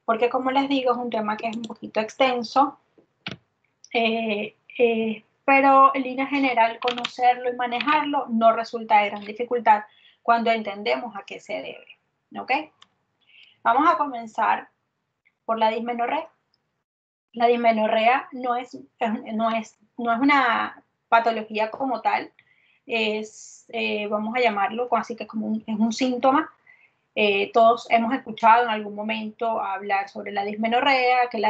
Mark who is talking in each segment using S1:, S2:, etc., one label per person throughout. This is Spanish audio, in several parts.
S1: porque como les digo, es un tema que es un poquito extenso, pero en línea general conocerlo y manejarlo no resulta de gran dificultad cuando entendemos a qué se debe, ¿ok? Vamos a comenzar por la dismenorrea. La dismenorrea no es una patología como tal, vamos a llamarlo así que es un síntoma. Todos hemos escuchado en algún momento hablar sobre la dismenorrea, que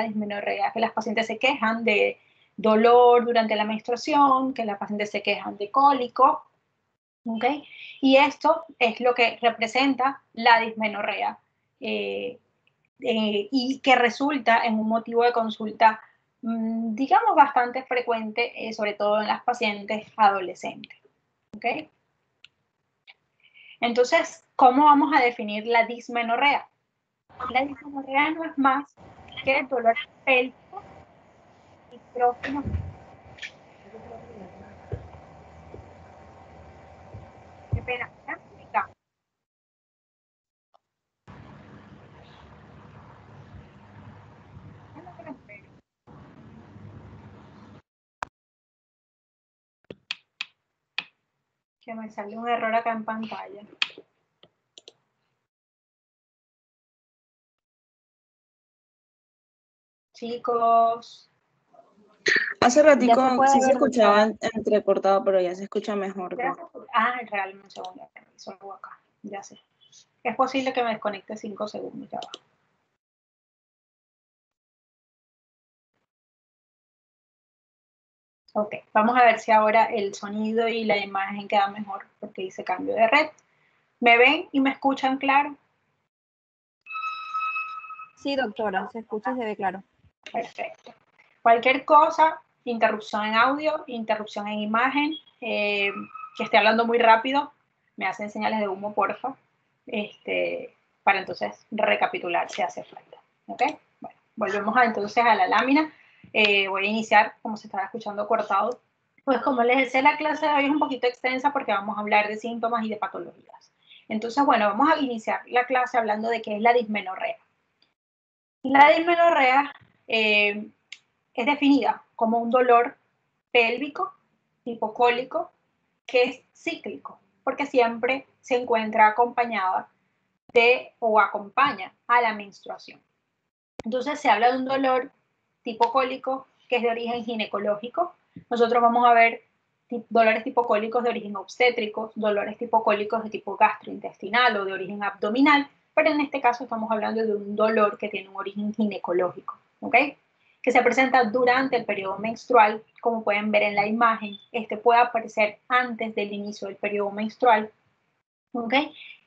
S1: las pacientes se quejan de dolor durante la menstruación, que las pacientes se quejan de cólico, ¿ok? Y esto es lo que representa la dismenorrea y que resulta en un motivo de consulta, digamos, bastante frecuente, sobre todo en las pacientes adolescentes, ¿ok? Entonces, ¿cómo vamos a definir la dismenorrea? La dismenorrea no es más que el dolor pélvico micrófono. Qué pena. Que me sale un error acá en pantalla. Chicos.
S2: Hace ratico sí se escuchaba entrecortado, pero ya se escucha mejor.
S1: Realmente un segundo, reviso acá, ya sé. Es posible que me desconecte 5 segundos, ya va. Ok, vamos a ver si ahora el sonido y la imagen quedan mejor, porque hice cambio de red. ¿Me ven y me escuchan claro?
S3: Sí, doctora, se escucha y se ve claro.
S1: Perfecto. Cualquier cosa, interrupción en audio, interrupción en imagen, que esté hablando muy rápido, me hacen señales de humo, porfa, para entonces recapitular si hace falta. ¿Ok? Bueno, volvemos entonces a la lámina. Voy a iniciar, como se estaba escuchando cortado. Pues como les decía, la clase de hoy es un poquito extensa porque vamos a hablar de síntomas y de patologías. Entonces, bueno, vamos a iniciar la clase hablando de qué es la dismenorrea. La dismenorrea es definida como un dolor pélvico tipo cólico que es cíclico, porque siempre se encuentra acompañada de o acompaña a la menstruación. Entonces se habla de un dolor tipo cólico que es de origen ginecológico. Nosotros vamos a ver dolores tipo cólicos de origen obstétrico, dolores tipo cólicos de tipo gastrointestinal o de origen abdominal, pero en este caso estamos hablando de un dolor que tiene un origen ginecológico, ¿ok? Que se presenta durante el periodo menstrual, como pueden ver en la imagen. Este puede aparecer antes del inicio del periodo menstrual, ¿ok?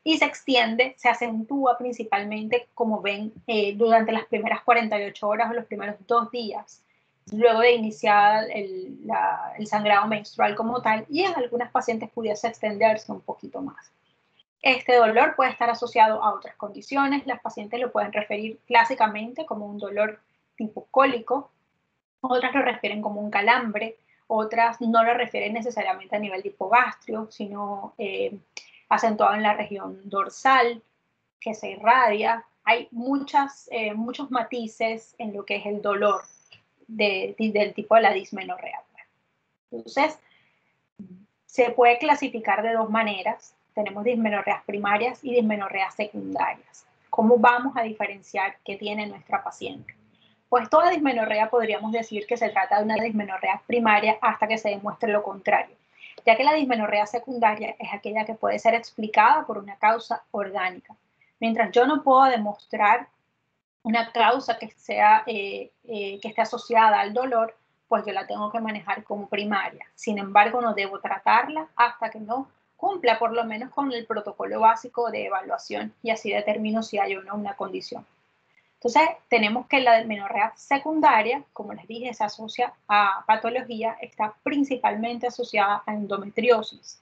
S1: Y se extiende, se acentúa principalmente, como ven, durante las primeras 48 horas o los primeros 2 días, luego de iniciar el sangrado menstrual como tal, y en algunas pacientes pudiese extenderse un poquito más. Este dolor puede estar asociado a otras condiciones. Las pacientes lo pueden referir clásicamente como un dolor tipo cólico, otras lo refieren como un calambre, otras no lo refieren necesariamente a nivel de hipogastrio, sino acentuado en la región dorsal, que se irradia. Hay muchos matices en lo que es el dolor del tipo de la dismenorrea. Entonces, se puede clasificar de 2 maneras. Tenemos dismenorreas primarias y dismenorreas secundarias. ¿Cómo vamos a diferenciar qué tiene nuestra paciente? Pues toda dismenorrea podríamos decir que se trata de una dismenorrea primaria hasta que se demuestre lo contrario, ya que la dismenorrea secundaria es aquella que puede ser explicada por una causa orgánica. Mientras yo no puedo demostrar una causa que esté asociada al dolor, pues yo la tengo que manejar como primaria. Sin embargo, no debo tratarla hasta que no cumpla por lo menos con el protocolo básico de evaluación y así determino si hay o no una condición. Entonces, tenemos que la dismenorrea secundaria, como les dije, se asocia a patología, está principalmente asociada a endometriosis,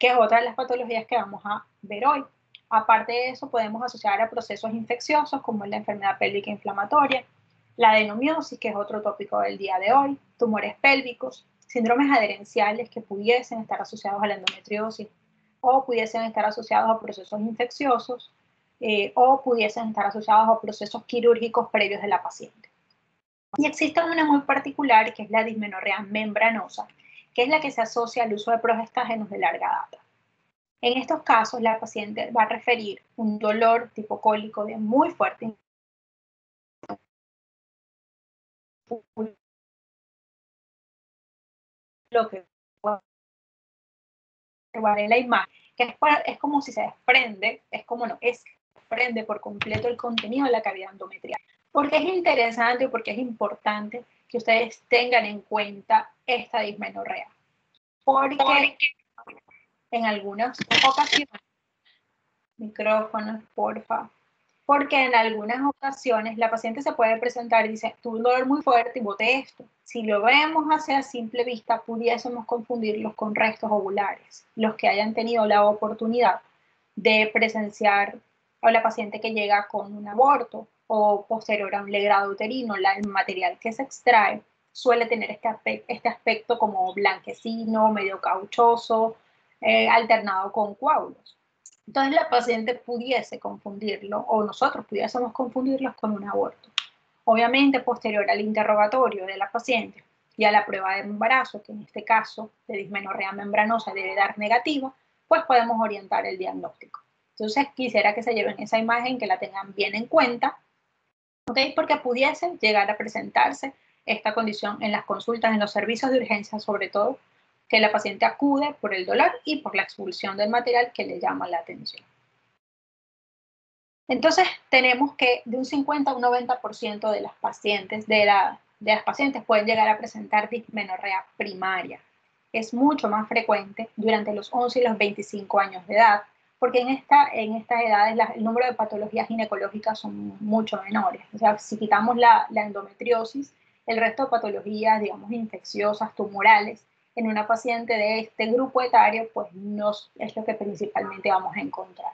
S1: que es otra de las patologías que vamos a ver hoy. Aparte de eso, podemos asociar a procesos infecciosos como la enfermedad pélvica inflamatoria, la adenomiosis, que es otro tópico del día de hoy, tumores pélvicos, síndromes adherenciales que pudiesen estar asociados a la endometriosis o pudiesen estar asociados a procesos infecciosos, o pudiesen estar asociados a procesos quirúrgicos previos de la paciente. Y existe una muy particular, que es la dismenorrea membranosa, que es la que se asocia al uso de progestágenos de larga data. En estos casos, la paciente va a referir un dolor tipo cólico de muy fuerte lo que observar en la imagen, que es como si se desprende, desprende por completo el contenido de la cavidad endometrial. Porque es interesante, porque es importante que ustedes tengan en cuenta esta dismenorrea. Porque en algunas ocasiones, micrófonos, porfa, porque en algunas ocasiones la paciente se puede presentar y dice, tuve un dolor muy fuerte y boté esto. Si lo vemos hacia simple vista, pudiésemos confundirlos con restos ovulares, los que hayan tenido la oportunidad de presenciar a la paciente que llega con un aborto o posterior a un legrado uterino. El material que se extrae suele tener este aspecto como blanquecino, medio cauchoso, alternado con coágulos. Entonces la paciente pudiese confundirlo, o nosotros pudiésemos confundirlos con un aborto. Obviamente, posterior al interrogatorio de la paciente y a la prueba de embarazo, que en este caso de dismenorrea membranosa debe dar negativa, pues podemos orientar el diagnóstico. Entonces quisiera que se lleven esa imagen, que la tengan bien en cuenta, ¿okay? Porque pudiese llegar a presentarse esta condición en las consultas, en los servicios de urgencia, sobre todo, que la paciente acude por el dolor y por la expulsión del material que le llama la atención. Entonces, tenemos que de un 50 a un 90% de las pacientes, pueden llegar a presentar dismenorrea primaria. Es mucho más frecuente durante los 11 y los 25 años de edad, porque en estas edades el número de patologías ginecológicas son mucho menores. O sea, si quitamos la endometriosis, el resto de patologías, digamos, infecciosas, tumorales, en una paciente de este grupo etario, pues no es lo que principalmente vamos a encontrar.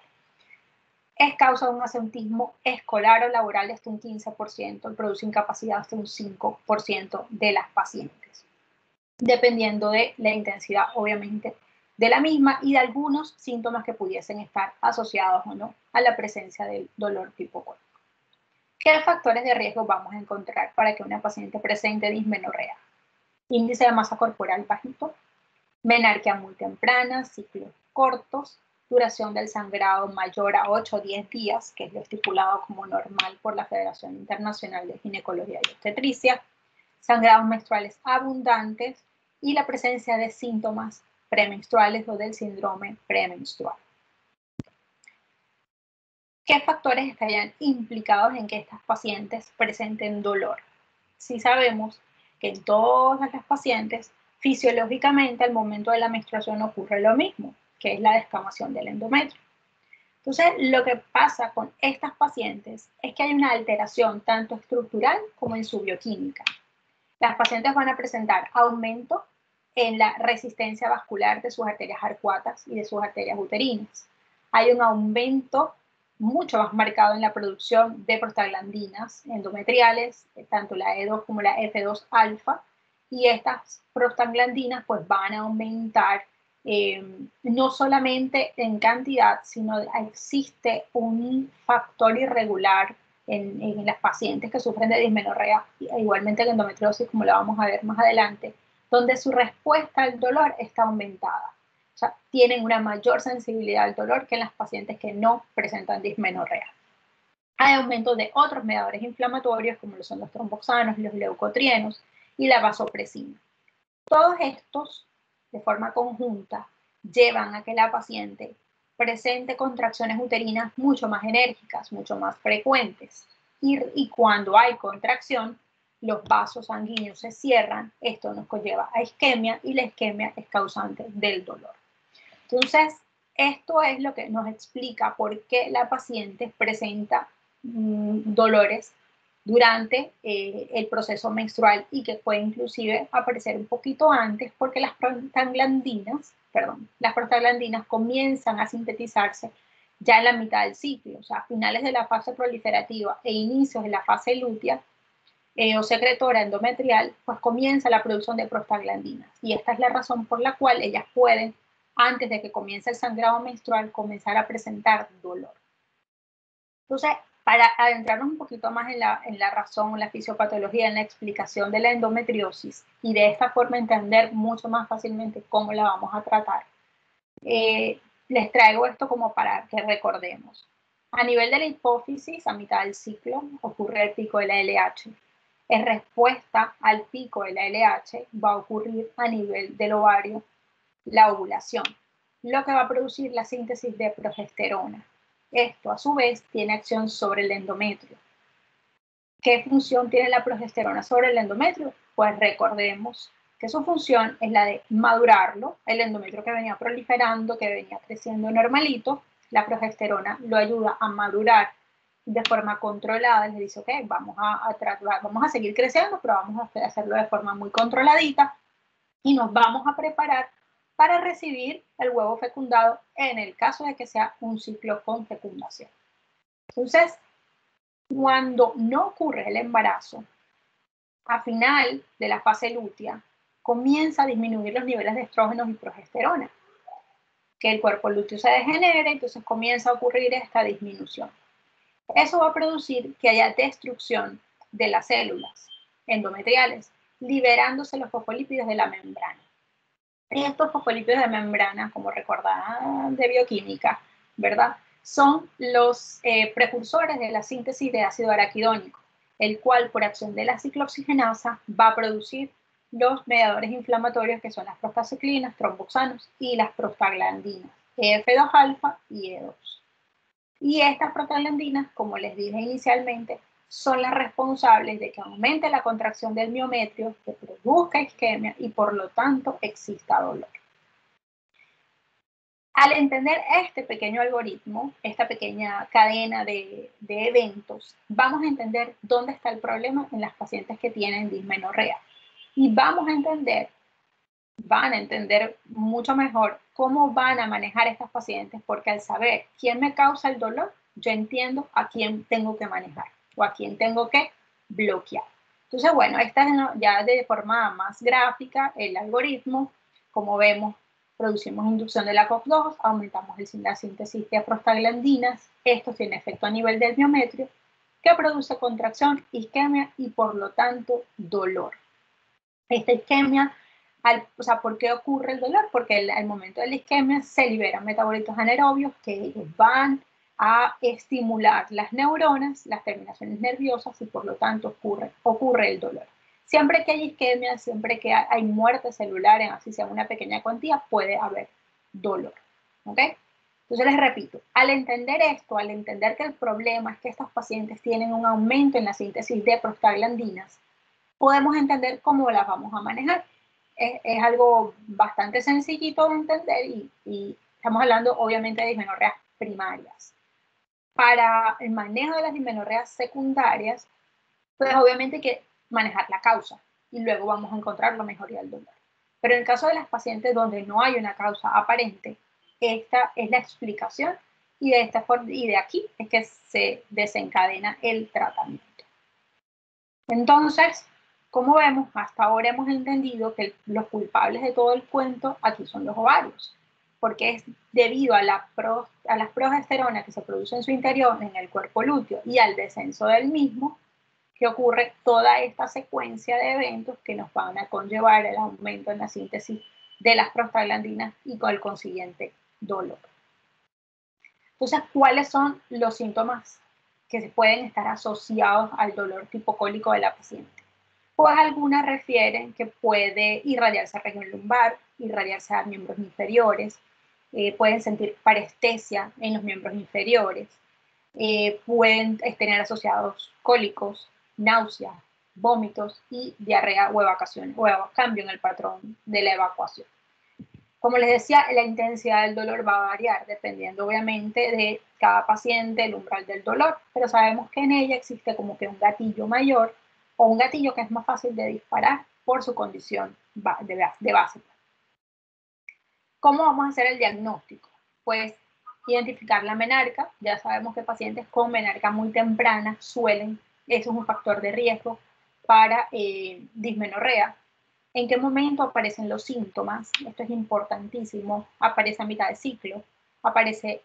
S1: Es causa de un asentismo escolar o laboral de hasta un 15%, produce incapacidad hasta un 5% de las pacientes, dependiendo de la intensidad, obviamente, de la misma y de algunos síntomas que pudiesen estar asociados o no a la presencia del dolor tipo cólico. ¿Qué factores de riesgo vamos a encontrar para que una paciente presente dismenorrea? Índice de masa corporal bajito, menarquia muy temprana, ciclos cortos, duración del sangrado mayor a 8 o 10 días, que es lo estipulado como normal por la Federación Internacional de Ginecología y Obstetricia, sangrados menstruales abundantes y la presencia de síntomas premenstruales o del síndrome premenstrual. ¿Qué factores estarían implicados en que estas pacientes presenten dolor? Sí sabemos que en todas las pacientes, fisiológicamente al momento de la menstruación ocurre lo mismo, que es la descamación del endometrio. Entonces, lo que pasa con estas pacientes es que hay una alteración tanto estructural como en su bioquímica. Las pacientes van a presentar aumento en la resistencia vascular de sus arterias arcuatas y de sus arterias uterinas. Hay un aumento mucho más marcado en la producción de prostaglandinas endometriales, tanto la E2 como la F2 alfa, y estas prostaglandinas pues van a aumentar no solamente en cantidad, sino existe un factor irregular en las pacientes que sufren de dismenorrea, igualmente en endometriosis, como lo vamos a ver más adelante, donde su respuesta al dolor está aumentada. O sea, tienen una mayor sensibilidad al dolor que en las pacientes que no presentan dismenorrea. Hay aumento de otros mediadores inflamatorios, como lo son los tromboxanos, los leucotrienos y la vasopresina. Todos estos, de forma conjunta, llevan a que la paciente presente contracciones uterinas mucho más enérgicas, mucho más frecuentes. Y cuando hay contracción, los vasos sanguíneos se cierran, esto nos conlleva a isquemia y la isquemia es causante del dolor. Entonces, esto es lo que nos explica por qué la paciente presenta dolores durante el proceso menstrual y que puede inclusive aparecer un poquito antes porque las prostaglandinas comienzan a sintetizarse ya en la mitad del ciclo, o sea, a finales de la fase proliferativa e inicios de la fase lútea o secretora endometrial, pues comienza la producción de prostaglandinas. Y esta es la razón por la cual ellas pueden, antes de que comience el sangrado menstrual, comenzar a presentar dolor. Entonces, para adentrarnos un poquito más en la razón, en la fisiopatología, en la explicación de la endometriosis y de esta forma entender mucho más fácilmente cómo la vamos a tratar, les traigo esto como para que recordemos. A nivel de la hipófisis, a mitad del ciclo, ocurre el pico de la LH. En respuesta al pico de la LH, va a ocurrir a nivel del ovario la ovulación, lo que va a producir la síntesis de progesterona. Esto, a su vez, tiene acción sobre el endometrio. ¿Qué función tiene la progesterona sobre el endometrio? Pues recordemos que su función es la de madurarlo, el endometrio que venía proliferando, que venía creciendo normalito, la progesterona lo ayuda a madurar de forma controlada, les dice, ok, vamos a seguir creciendo, pero vamos a hacerlo de forma muy controladita y nos vamos a preparar para recibir el huevo fecundado en el caso de que sea un ciclo con fecundación. Entonces, cuando no ocurre el embarazo, a final de la fase lútea, comienza a disminuir los niveles de estrógenos y progesterona, que el cuerpo lúteo se degenera, entonces comienza a ocurrir esta disminución. Eso va a producir que haya destrucción de las células endometriales, liberándose los fosfolípidos de la membrana. Estos fosfolípidos de membrana, como recordarán de bioquímica, ¿verdad? Son los precursores de la síntesis de ácido araquidónico, el cual por acción de la ciclooxigenasa va a producir los mediadores inflamatorios que son las prostaciclinas, tromboxanos y las prostaglandinas, F2-alfa y E2. Y estas prostaglandinas, como les dije inicialmente, son las responsables de que aumente la contracción del miometrio, que produzca isquemia y por lo tanto exista dolor. Al entender este pequeño algoritmo, esta pequeña cadena de eventos, vamos a entender dónde está el problema en las pacientes que tienen dismenorrea. Y van a entender mucho mejor cómo van a manejar estas pacientes, porque al saber quién me causa el dolor, yo entiendo a quién tengo que manejar o a quién tengo que bloquear. Entonces, bueno, esta es ya de forma más gráfica el algoritmo. Como vemos, producimos inducción de la COX-2, aumentamos la síntesis de prostaglandinas. Esto tiene efecto a nivel del miometrio, que produce contracción, isquemia y por lo tanto dolor. Esta isquemia, ¿por qué ocurre el dolor? Porque al momento de la isquemia se liberan metabolitos anaerobios que ellos van a estimular las neuronas, las terminaciones nerviosas y por lo tanto ocurre el dolor. Siempre que hay isquemia, siempre que hay muerte celular, en así sea una pequeña cuantía, puede haber dolor. ¿Ok? Entonces les repito, al entender esto, al entender que el problema es que estos pacientes tienen un aumento en la síntesis de prostaglandinas, podemos entender cómo las vamos a manejar. Es algo bastante sencillito de entender y estamos hablando obviamente de dismenorreas primarias. Para el manejo de las dismenorreas secundarias, pues obviamente hay que manejar la causa y luego vamos a encontrar la mejoría del dolor. Pero en el caso de las pacientes donde no hay una causa aparente, esta es la explicación y de aquí es que se desencadena el tratamiento. Entonces, como vemos, hasta ahora hemos entendido que los culpables de todo el cuento aquí son los ovarios, porque es debido a las progesteronas que se producen en su interior, en el cuerpo lúteo, y al descenso del mismo, que ocurre toda esta secuencia de eventos que nos van a conllevar el aumento en la síntesis de las prostaglandinas y con el consiguiente dolor. Entonces, ¿cuáles son los síntomas que se pueden estar asociados al dolor tipo cólico de la paciente? Pues algunas refieren que puede irradiarse a región lumbar, irradiarse a miembros inferiores, pueden sentir parestesia en los miembros inferiores, pueden tener asociados cólicos, náuseas, vómitos y diarrea o evacuación o cambio en el patrón de la evacuación. Como les decía, la intensidad del dolor va a variar dependiendo obviamente de cada paciente, el umbral del dolor, pero sabemos que en ella existe como que un gatillo mayor o un gatillo que es más fácil de disparar por su condición de base. ¿Cómo vamos a hacer el diagnóstico? Pues identificar la menarca. Ya sabemos que pacientes con menarca muy temprana eso es un factor de riesgo para dismenorrea. ¿En qué momento aparecen los síntomas? Esto es importantísimo. Aparece a mitad de ciclo, aparece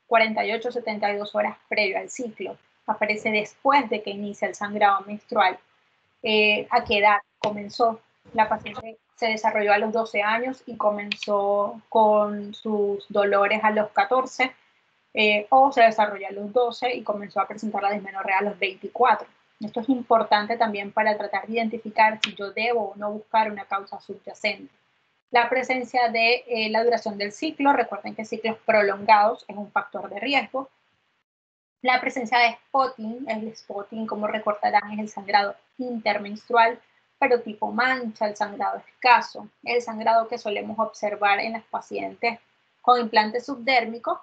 S1: 48 72 horas previo al ciclo. Aparece después de que inicia el sangrado menstrual. ¿A qué edad comenzó? La paciente se desarrolló a los 12 años y comenzó con sus dolores a los 14, o se desarrolló a los 12 y comenzó a presentar la dismenorrea a los 24. Esto es importante también para tratar de identificar si yo debo o no buscar una causa subyacente. La presencia de la duración del ciclo, recuerden que ciclos prolongados es un factor de riesgo. La presencia de spotting, el spotting, como recordarán, es el sangrado intermenstrual, pero tipo mancha, el sangrado escaso, el sangrado que solemos observar en las pacientes con implantes subdérmicos.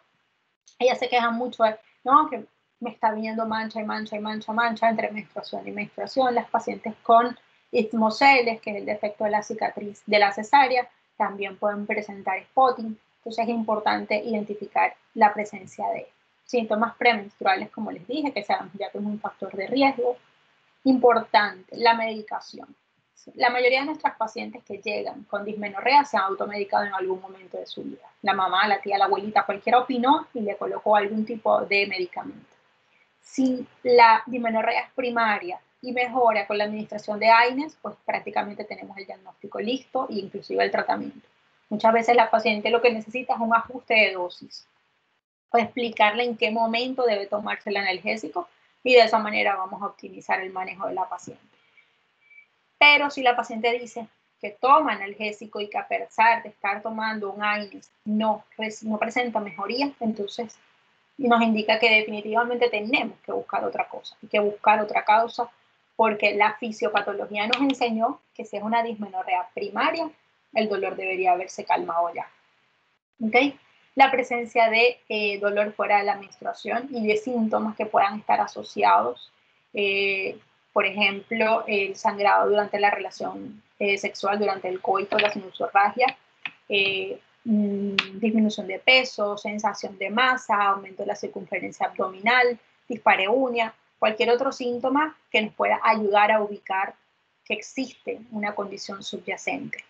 S1: Ellas se quejan mucho de, no, que me está viniendo mancha y mancha y mancha, mancha entre menstruación y menstruación. Las pacientes con ismoceles, que es el defecto de la cicatriz de la cesárea, también pueden presentar spotting. Entonces es importante identificar la presencia de síntomas premenstruales, como les dije, que sabemos ya que es un factor de riesgo. Importante, la medicación. La mayoría de nuestras pacientes que llegan con dismenorrea se han automedicado en algún momento de su vida. La mamá, la tía, la abuelita, cualquiera opinó y le colocó algún tipo de medicamento. Si la dismenorrea es primaria y mejora con la administración de AINES, pues prácticamente tenemos el diagnóstico listo e inclusive el tratamiento. Muchas veces la paciente lo que necesita es un ajuste de dosis o explicarle en qué momento debe tomarse el analgésico y de esa manera vamos a optimizar el manejo de la paciente. Pero si la paciente dice que toma analgésico y que a pesar de estar tomando un AINES no presenta mejoría, entonces nos indica que definitivamente tenemos que buscar otra cosa, que buscar otra causa, porque la fisiopatología nos enseñó que si es una dismenorrea primaria, el dolor debería haberse calmado ya. ¿Okay? La presencia de dolor fuera de la menstruación y de síntomas que puedan estar asociados, por ejemplo, el sangrado durante la relación sexual, durante el coito, la sinusorragia, disminución de peso, sensación de masa, aumento de la circunferencia abdominal, dispareunia, cualquier otro síntoma que nos pueda ayudar a ubicar que existe una condición subyacente.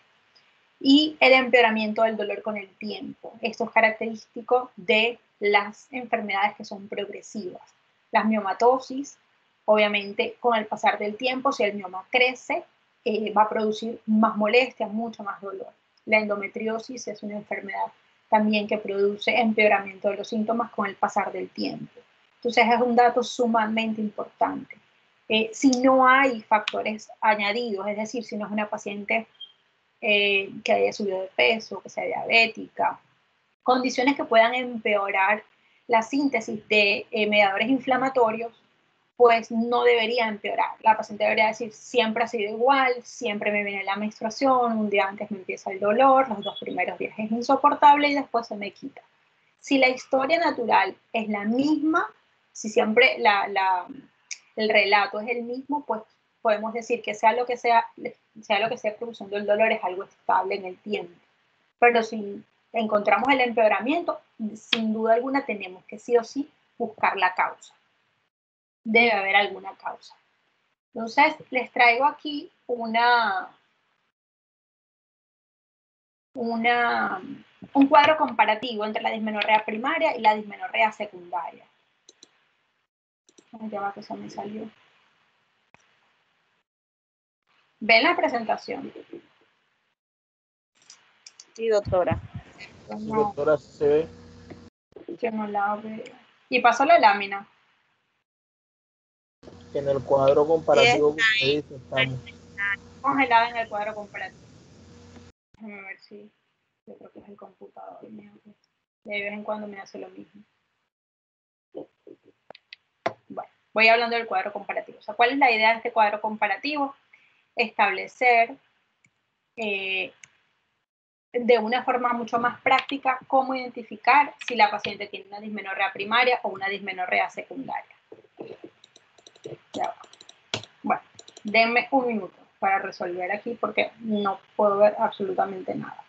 S1: Y el empeoramiento del dolor con el tiempo. Esto es característico de las enfermedades que son progresivas. Las miomatosis, obviamente, con el pasar del tiempo, si el mioma crece, va a producir más molestia, mucho más dolor. La endometriosis es una enfermedad también que produce empeoramiento de los síntomas con el pasar del tiempo. Entonces es un dato sumamente importante. Si no hay factores añadidos, es decir, si no es una paciente que haya subido de peso, que sea diabética, condiciones que puedan empeorar la síntesis de mediadores inflamatorios, pues no debería empeorar. La paciente debería decir, siempre ha sido igual, siempre me viene la menstruación, un día antes me empieza el dolor, los 2 primeros días es insoportable y después se me quita. Si la historia natural es la misma, si siempre el relato es el mismo, pues podemos decir que sea lo que sea produciendo el dolor, es algo estable en el tiempo. Pero si encontramos el empeoramiento, sin duda alguna tenemos que sí o sí buscar la causa. Debe haber alguna causa. Entonces, les traigo aquí un cuadro comparativo entre la dismenorrea primaria y la dismenorrea secundaria. Ya va que se me salió. ¿Ven la presentación?
S2: Sí, doctora.
S1: No,
S4: Sí, doctora, se ve.
S1: yo no la veo. Y paso la lámina.
S4: En el cuadro comparativo que usted dice, estamos.
S1: Congelada en el cuadro comparativo. Déjame ver si. Yo creo que es el computador. De vez en cuando me hace lo mismo. Bueno, voy hablando del cuadro comparativo. O sea, ¿cuál es la idea de este cuadro comparativo? Establecer de una forma mucho más práctica cómo identificar si la paciente tiene una dismenorrea primaria o una dismenorrea secundaria. Ya va. Bueno, denme un minuto para resolver aquí porque no puedo ver absolutamente nada.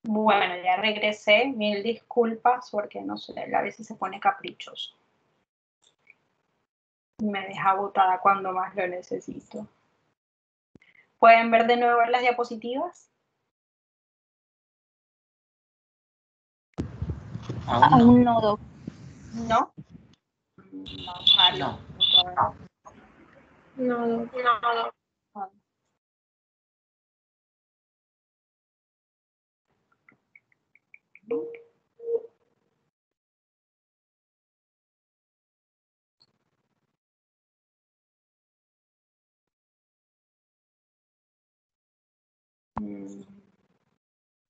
S1: Bueno, ya regresé. Mil disculpas porque no sé, a veces se pone caprichoso. Me deja botada cuando más lo necesito. ¿Pueden ver de nuevo las diapositivas?
S3: Aún no, Doc.
S1: ¿No? No.
S2: No.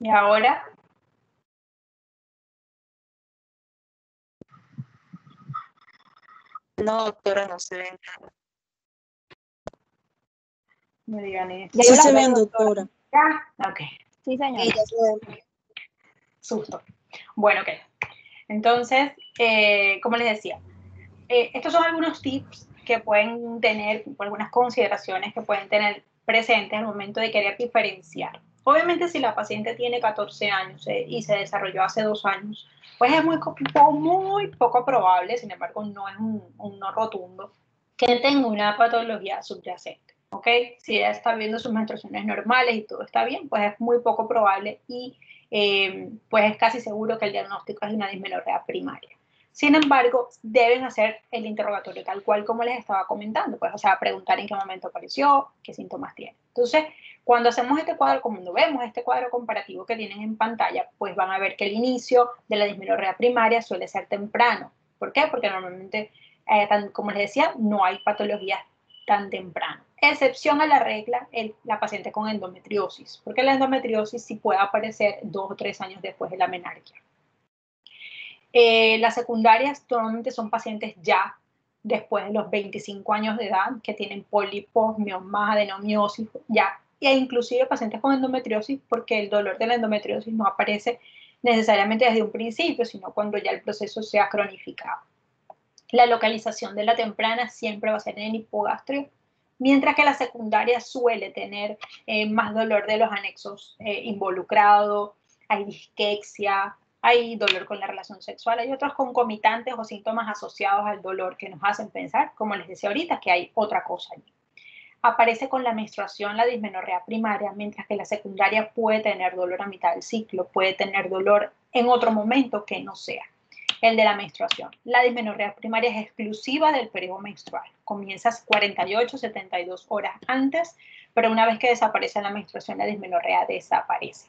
S1: ¿Y ahora?
S2: No, doctora, no se ven.
S1: Me digan eso.
S3: Ya
S2: Sí
S3: yo las
S2: se
S3: veo,
S2: ven,
S3: doctora.
S2: doctora.
S1: ¿Ya? Ok.
S3: Sí, señora.
S2: Sí, ya se ven.
S1: Susto. Bueno, ok. Entonces, como les decía, estos son algunos tips que pueden tener, algunas consideraciones que pueden tener presentes al momento de querer diferenciar. Obviamente, si la paciente tiene 14 años y se desarrolló hace 2 años, pues es muy poco probable, sin embargo, no es un no rotundo, que tenga una patología subyacente. ¿Ok? Si ella está viendo sus menstruaciones normales y todo está bien, pues es muy poco probable y pues es casi seguro que el diagnóstico es una dismenorrea primaria. Sin embargo, deben hacer el interrogatorio tal cual como les estaba comentando, pues, o sea, preguntar en qué momento apareció, qué síntomas tiene. Entonces, cuando hacemos este cuadro, cuando vemos este cuadro comparativo que tienen en pantalla, pues van a ver que el inicio de la dismenorrea primaria suele ser temprano. ¿Por qué? Porque normalmente, como les decía, no hay patologías tan temprano. Excepción a la regla, la paciente con endometriosis, porque la endometriosis sí puede aparecer 2 o 3 años después de la menarquia. Las secundarias normalmente son pacientes ya después de los 25 años de edad que tienen pólipos, miomas, adenomiosis, ya, e inclusive pacientes con endometriosis porque el dolor de la endometriosis no aparece necesariamente desde un principio, sino cuando ya el proceso se ha cronificado. La localización de la temprana siempre va a ser en el hipogastrio, mientras que la secundaria suele tener más dolor de los anexos involucrados, hay disquexia, hay dolor con la relación sexual, hay otros concomitantes o síntomas asociados al dolor que nos hacen pensar, como les decía ahorita, que hay otra cosa allí. Aparece con la menstruación la dismenorrea primaria, mientras que la secundaria puede tener dolor a mitad del ciclo, puede tener dolor en otro momento que no sea el de la menstruación. La dismenorrea primaria es exclusiva del periodo menstrual. Comienzas 48, 72 horas antes, pero una vez que desaparece la menstruación, la dismenorrea desaparece.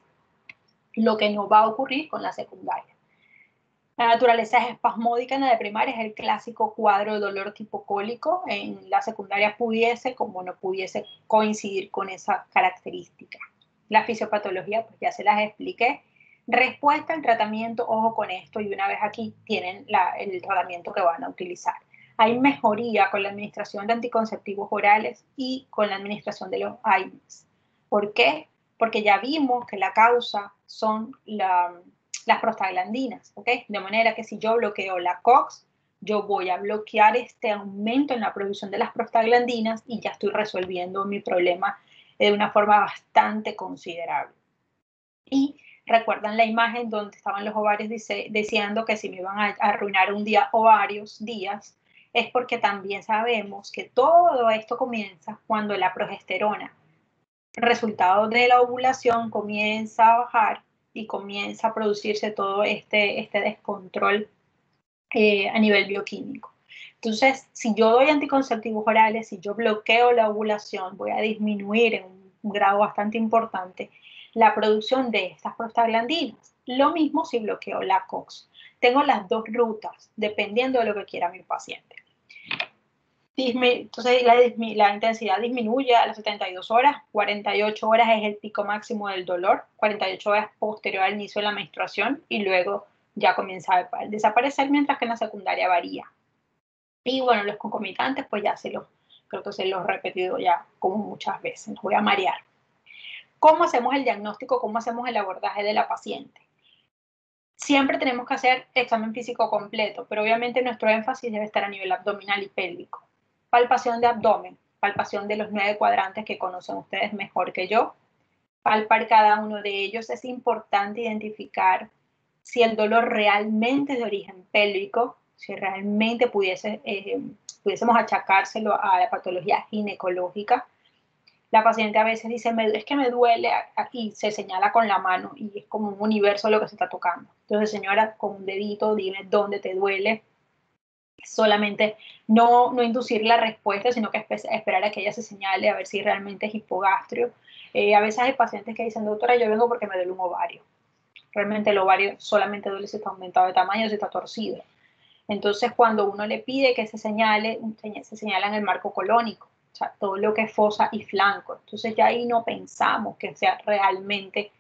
S1: Lo que no va a ocurrir con la secundaria. La naturaleza es espasmódica en la de primaria, es el clásico cuadro de dolor tipo cólico. En la secundaria pudiese, como no pudiese, coincidir con esa característica. La fisiopatología, pues ya se las expliqué. Respuesta al tratamiento, ojo con esto, y una vez aquí tienen el tratamiento que van a utilizar. Hay mejoría con la administración de anticonceptivos orales y con la administración de los AINES. ¿Por qué? Porque ya vimos que la causa son las prostaglandinas, ¿ok? De manera que si yo bloqueo la COX, yo voy a bloquear este aumento en la producción de las prostaglandinas y ya estoy resolviendo mi problema de una forma bastante considerable. Y recuerdan la imagen donde estaban los ovarios diciendo que si me iban a arruinar un día o varios días, es porque también sabemos que todo esto comienza cuando la progesterona, resultado de la ovulación, comienza a bajar y comienza a producirse todo este descontrol a nivel bioquímico. Entonces, si yo doy anticonceptivos orales, si yo bloqueo la ovulación, voy a disminuir en un grado bastante importante la producción de estas prostaglandinas. Lo mismo si bloqueo la COX. Tengo las dos rutas, dependiendo de lo que quiera mi paciente. Entonces la intensidad disminuye a las 72 horas, 48 horas es el pico máximo del dolor, 48 horas posterior al inicio de la menstruación y luego ya comienza a desaparecer, mientras que en la secundaria varía. Y bueno, los concomitantes pues ya creo que se los he repetido ya como muchas veces, los voy a marear. ¿Cómo hacemos el diagnóstico? ¿Cómo hacemos el abordaje de la paciente? Siempre tenemos que hacer examen físico completo, pero obviamente nuestro énfasis debe estar a nivel abdominal y pélvico. Palpación de abdomen, palpación de los 9 cuadrantes que conocen ustedes mejor que yo. palpar cada uno de ellos. Es importante identificar si el dolor realmente es de origen pélvico, si realmente pudiésemos achacárselo a la patología ginecológica. La paciente a veces dice, es que me duele aquí, se señala con la mano y es como un universo lo que se está tocando. Entonces, señora, con un dedito, dime dónde te duele. Solamente no inducir la respuesta, sino que esperar a que ella se señale a ver si realmente es hipogastrio. A veces hay pacientes que dicen, doctora, yo vengo porque me duele un ovario. Realmente el ovario solamente duele si está aumentado de tamaño, si está torcido. Entonces, cuando uno le pide que se señale, se señala en el marco colónico, o sea, todo lo que es fosa y flanco. Entonces, ya ahí no pensamos que sea realmente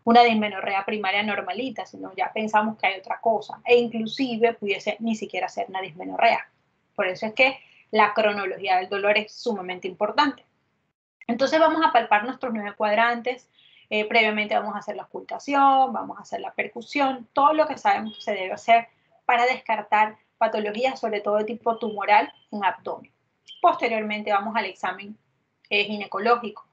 S1: una dismenorrea primaria normalita, sino ya pensamos que hay otra cosa. E inclusive pudiese ni siquiera ser una dismenorrea. Por eso es que la cronología del dolor es sumamente importante. Entonces, vamos a palpar nuestros 9 cuadrantes. Previamente vamos a hacer la ocultación, vamos a hacer la percusión, todo lo que sabemos que se debe hacer para descartar patologías, sobre todo de tipo tumoral en abdomen. Posteriormente vamos al examen ginecológico,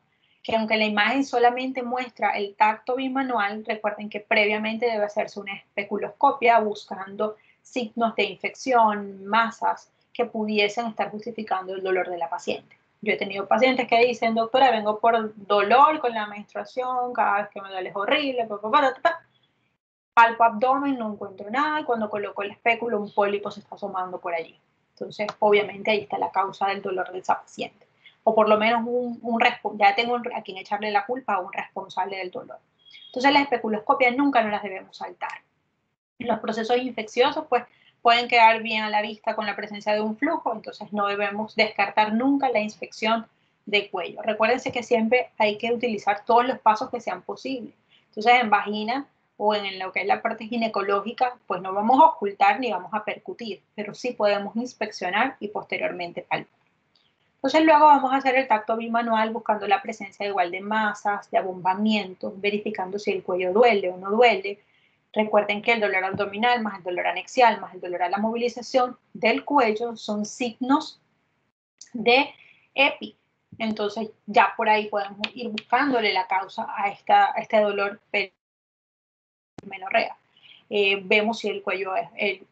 S1: que aunque la imagen solamente muestra el tacto bimanual, recuerden que previamente debe hacerse una especuloscopia buscando signos de infección, masas que pudiesen estar justificando el dolor de la paciente. Yo he tenido pacientes que dicen, doctora, vengo por dolor con la menstruación, cada vez que me duele es horrible, palpo abdomen, no encuentro nada, y cuando coloco el espéculo, un pólipo se está asomando por allí. Entonces, obviamente, ahí está la causa del dolor de esa paciente. O por lo menos ya tengo a quien echarle la culpa a un responsable del dolor. Entonces, las especuloscopias nunca nos las debemos saltar. Los procesos infecciosos, pues, pueden quedar bien a la vista con la presencia de un flujo, entonces no debemos descartar nunca la inspección de cuello. Recuérdense que siempre hay que utilizar todos los pasos que sean posibles. Entonces, en vagina o en lo que es la parte ginecológica, pues no vamos a ocultar ni vamos a percutir, pero sí podemos inspeccionar y posteriormente palpar. Entonces luego vamos a hacer el tacto bimanual buscando la presencia igual de masas, de abombamientos, verificando si el cuello duele o no duele. Recuerden que el dolor abdominal más el dolor anexial más el dolor a la movilización del cuello son signos de EPI. Entonces ya por ahí podemos ir buscándole la causa a este dolor menorrea. Vemos si el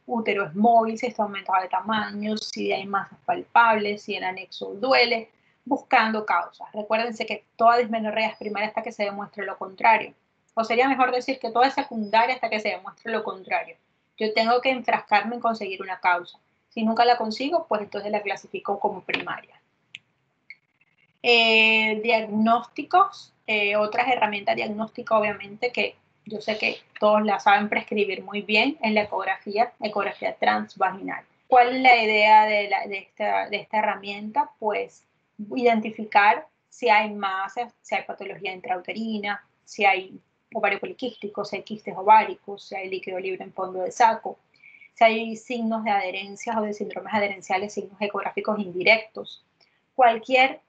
S1: útero es móvil, si está aumentado de tamaño, si hay masas palpables, si el anexo duele, buscando causas. Recuérdense que toda dismenorrea es primaria hasta que se demuestre lo contrario. O sería mejor decir que toda es secundaria hasta que se demuestre lo contrario. Yo tengo que enfrascarme en conseguir una causa. Si nunca la consigo, pues entonces la clasifico como primaria. Diagnósticos, otras herramientas diagnósticas obviamente que yo sé que todos la saben prescribir muy bien en la ecografía transvaginal. ¿Cuál es la idea de esta herramienta? Pues identificar si hay masas, si hay patología intrauterina, si hay ovario poliquístico, si hay quistes ováricos, si hay líquido libre en fondo de saco, si hay signos de adherencias o de síndromes adherenciales, signos ecográficos indirectos. Cualquier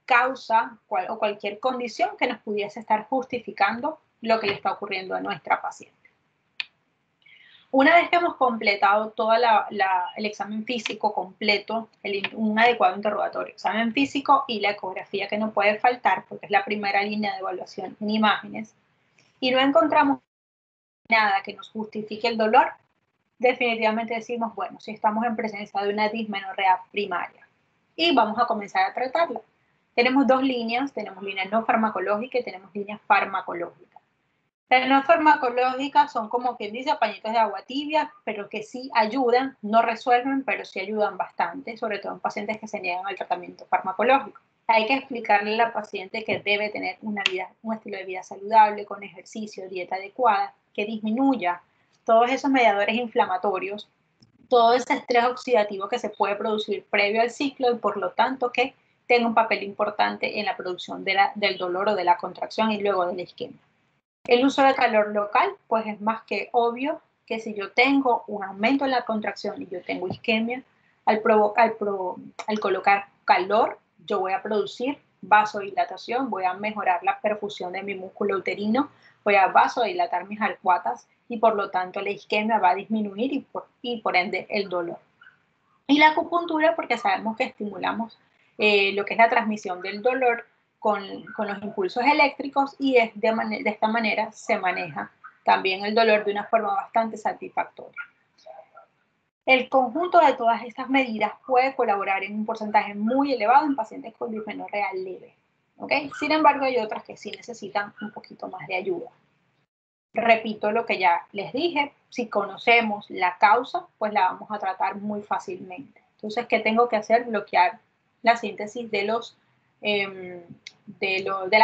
S1: causa o cualquier condición que nos pudiese estar justificando lo que le está ocurriendo a nuestra paciente. Una vez que hemos completado todo el examen físico completo, un adecuado interrogatorio, examen físico y la ecografía que no puede faltar porque es la primera línea de evaluación en imágenes, y no encontramos nada que nos justifique el dolor, definitivamente decimos, bueno, si estamos en presencia de una dismenorrea primaria y vamos a comenzar a tratarla. Tenemos dos líneas, tenemos líneas no farmacológicas y tenemos líneas farmacológicas. Las no farmacológicas son como quien dice pañitos de agua tibia, pero que sí ayudan, no resuelven, pero sí ayudan bastante, sobre todo en pacientes que se niegan al tratamiento farmacológico. Hay que explicarle a la paciente que debe tener un estilo de vida saludable, con ejercicio, dieta adecuada, que disminuya todos esos mediadores inflamatorios, todo ese estrés oxidativo que se puede producir previo al ciclo y por lo tanto que tenga un papel importante en la producción del dolor o de la contracción y luego de la isquemia. El uso de calor local, pues es más que obvio que si yo tengo un aumento en la contracción y yo tengo isquemia, al colocar calor, yo voy a producir vasodilatación, voy a mejorar la perfusión de mi músculo uterino, voy a vasodilatar mis arcuatas y por lo tanto la isquemia va a disminuir y por ende el dolor. Y la acupuntura porque sabemos que estimulamos lo que es la transmisión del dolor con los impulsos eléctricos y de esta manera se maneja también el dolor de una forma bastante satisfactoria. El conjunto de todas estas medidas puede colaborar en un porcentaje muy elevado en pacientes con dismenorrea leve. ¿Okay? Sin embargo, hay otras que sí necesitan un poquito más de ayuda. Repito lo que ya les dije, si conocemos la causa, pues la vamos a tratar muy fácilmente. Entonces, ¿qué tengo que hacer? Bloquear la síntesis de las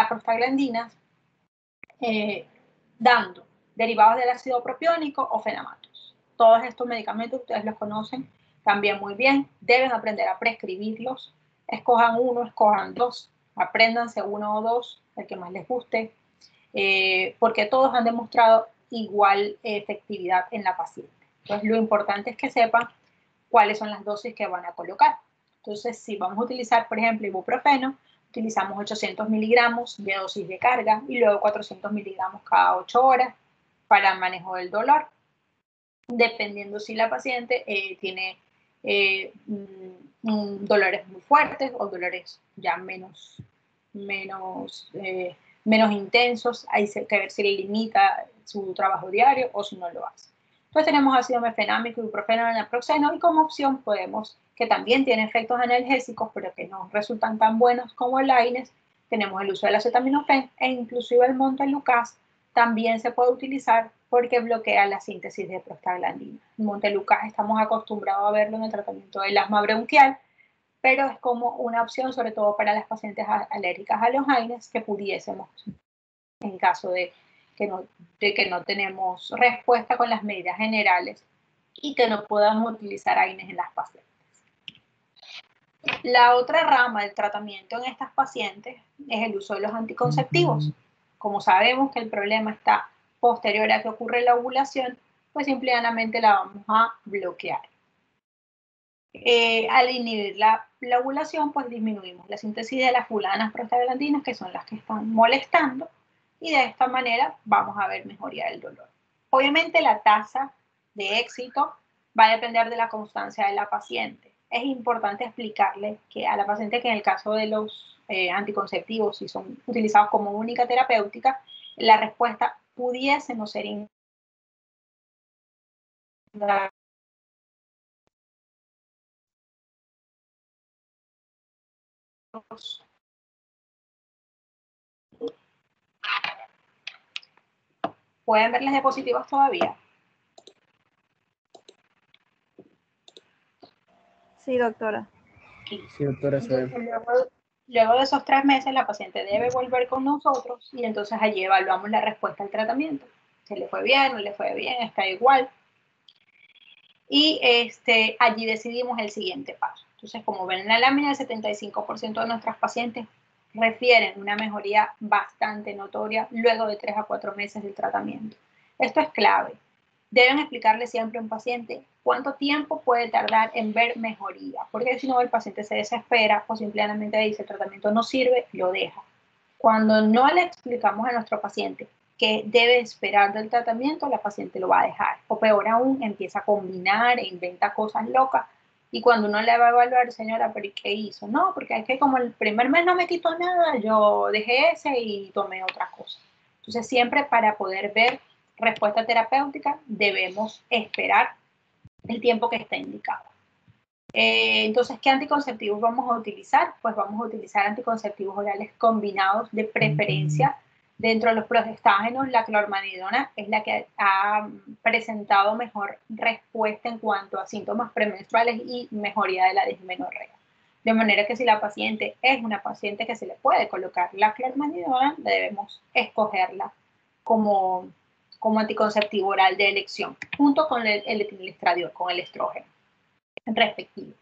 S1: prostaglandinas dando derivados del ácido propiónico o fenamatos. Todos estos medicamentos ustedes los conocen también muy bien, deben aprender a prescribirlos, escojan uno, escojan dos, apréndanse uno o dos, el que más les guste, porque todos han demostrado igual efectividad en la paciente. Entonces, lo importante es que sepan cuáles son las dosis que van a colocar. Entonces, si vamos a utilizar, por ejemplo, ibuprofeno, utilizamos 800 miligramos de dosis de carga y luego 400 miligramos cada 8 horas para el manejo del dolor, dependiendo si la paciente tiene dolores muy fuertes o dolores ya menos intensos. Hay que ver si le limita su trabajo diario o si no lo hace. Entonces tenemos ácido mefenámico, ibuprofeno, naproxeno y como opción podemos, que también tiene efectos analgésicos pero que no resultan tan buenos como el AINES, tenemos el uso del acetaminofén e inclusive el montelukast también se puede utilizar porque bloquea la síntesis de prostaglandina. El montelukast estamos acostumbrados a verlo en el tratamiento del asma bronquial, pero es como una opción sobre todo para las pacientes alérgicas a los AINES que pudiésemos, en caso de que no tenemos respuesta con las medidas generales y que no podamos utilizar AINES en las pacientes. La otra rama del tratamiento en estas pacientes es el uso de los anticonceptivos. Como sabemos que el problema está posterior a que ocurre la ovulación, pues simplemente la vamos a bloquear. Al inhibir la ovulación, pues disminuimos la síntesis de las fulanas prostaglandinas, que son las que están molestando, y de esta manera vamos a ver mejoría del dolor. Obviamente la tasa de éxito va a depender de la constancia de la paciente. Es importante explicarle que a la paciente que en el caso de los anticonceptivos, si son utilizados como única terapéutica, la respuesta pudiese no ser ¿Pueden ver las diapositivas todavía?
S3: Sí, doctora.
S4: Sí, doctora,
S1: Luego de esos 3 meses, la paciente debe volver con nosotros y entonces allí evaluamos la respuesta al tratamiento. ¿Se le fue bien? ¿No le fue bien? ¿Está igual? Y allí decidimos el siguiente paso. Entonces, como ven en la lámina, el 75% de nuestras pacientes refieren una mejoría bastante notoria luego de 3 a 4 meses del tratamiento. Esto es clave. Deben explicarle siempre a un paciente cuánto tiempo puede tardar en ver mejoría, porque si no el paciente se desespera o simplemente dice el tratamiento no sirve, lo deja. Cuando no le explicamos a nuestro paciente que debe esperar del tratamiento, la paciente lo va a dejar. O peor aún, empieza a combinar e inventa cosas locas. Y cuando uno le va a evaluar, señora, ¿pero qué hizo? No, porque es que como el primer mes no me quitó nada, yo dejé ese y tomé otra cosa. Entonces, siempre para poder ver respuesta terapéutica, debemos esperar el tiempo que está indicado. Entonces, ¿qué anticonceptivos vamos a utilizar? Pues vamos a utilizar anticonceptivos orales combinados de preferencia. Dentro de los progestágenos, la clormanidona es la que ha presentado mejor respuesta en cuanto a síntomas premenstruales y mejoría de la dismenorrea. De manera que si la paciente es una paciente que se le puede colocar la clormanidona, debemos escogerla como anticonceptivo oral de elección, junto con el etinilestradiol, con el estrógeno respectivo.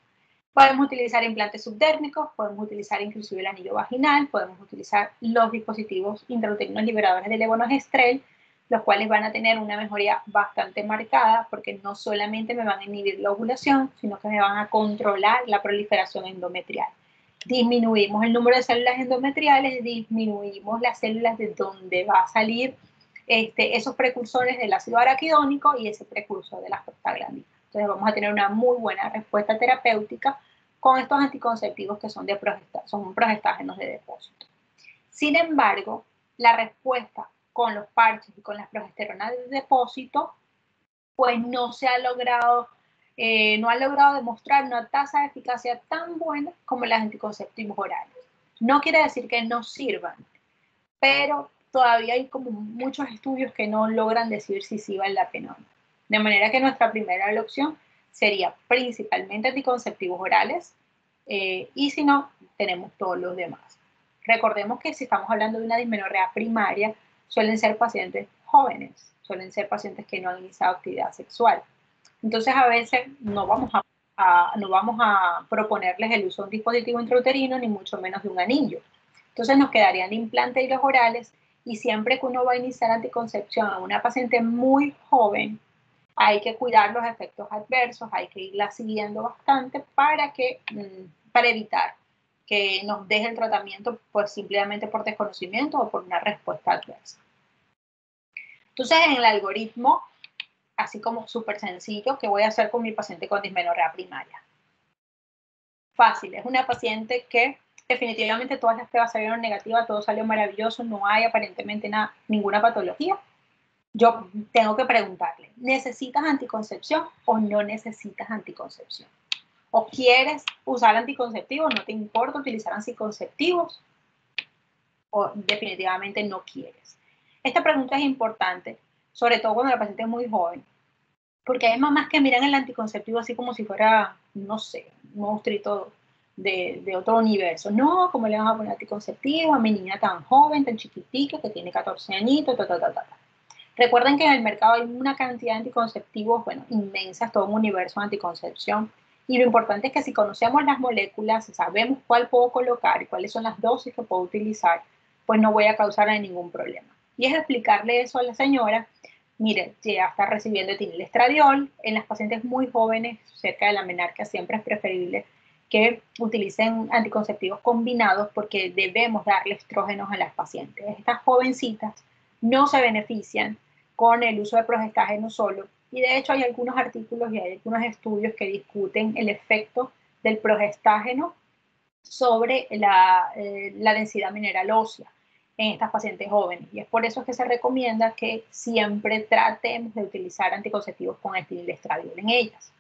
S1: Podemos utilizar implantes subdérmicos, podemos utilizar inclusive el anillo vaginal, podemos utilizar los dispositivos intrauterinos liberadores de levonorgestrel, los cuales van a tener una mejoría bastante marcada porque no solamente me van a inhibir la ovulación, sino que me van a controlar la proliferación endometrial. Disminuimos el número de células endometriales, disminuimos las células de donde va a salir esos precursores del ácido araquidónico y ese precursor de las prostaglandinas. Entonces vamos a tener una muy buena respuesta terapéutica con estos anticonceptivos que son progestágenos de depósito. Sin embargo, la respuesta con los parches y con las progesteronas de depósito, pues no se ha logrado, no ha logrado demostrar una tasa de eficacia tan buena como las anticonceptivos orales. No quiere decir que no sirvan, pero todavía hay como muchos estudios que no logran decir si sí vale la pena o no. De manera que nuestra primera opción sería principalmente anticonceptivos orales, y si no, tenemos todos los demás. Recordemos que si estamos hablando de una dismenorrea primaria, suelen ser pacientes jóvenes, suelen ser pacientes que no han iniciado actividad sexual. Entonces, a veces no vamos a proponerles el uso de un dispositivo intrauterino, ni mucho menos de un anillo. Entonces, nos quedarían implantes y los orales, y siempre que uno va a iniciar anticoncepción a una paciente muy joven, hay que cuidar los efectos adversos, hay que irla siguiendo bastante para evitar que nos deje el tratamiento pues simplemente por desconocimiento o por una respuesta adversa. Entonces, en el algoritmo, así como súper sencillo, ¿qué voy a hacer con mi paciente con dismenorrea primaria? Fácil, es una paciente que definitivamente todas las pruebas salieron negativas, todo salió maravilloso, no hay aparentemente ninguna patología. Yo tengo que preguntarle, ¿necesitas anticoncepción o no necesitas anticoncepción? ¿O quieres usar anticonceptivos? ¿No te importa utilizar anticonceptivos? ¿O definitivamente no quieres? Esta pregunta es importante, sobre todo cuando la paciente es muy joven, porque hay mamás que miran el anticonceptivo así como si fuera, no sé, un monstruito de otro universo. No, ¿cómo le van a poner anticonceptivo a mi niña tan joven, tan chiquitica, que tiene 14 añitos, Recuerden que en el mercado hay una cantidad de anticonceptivos, bueno, inmensas, todo un universo de anticoncepción. Y lo importante es que si conocemos las moléculas, sabemos cuál puedo colocar y cuáles son las dosis que puedo utilizar, pues no voy a causarle ningún problema. Y es explicarle eso a la señora. Mire, ya está recibiendo etinilestradiol. En las pacientes muy jóvenes, cerca de la menarquia, siempre es preferible que utilicen anticonceptivos combinados porque debemos darle estrógenos a las pacientes. Estas jovencitas no se benefician con el uso de progestágeno solo, y de hecho hay algunos artículos y hay algunos estudios que discuten el efecto del progestágeno sobre la densidad mineral ósea en estas pacientes jóvenes, y es por eso que se recomienda que siempre tratemos de utilizar anticonceptivos con etinilestradiol en ellas.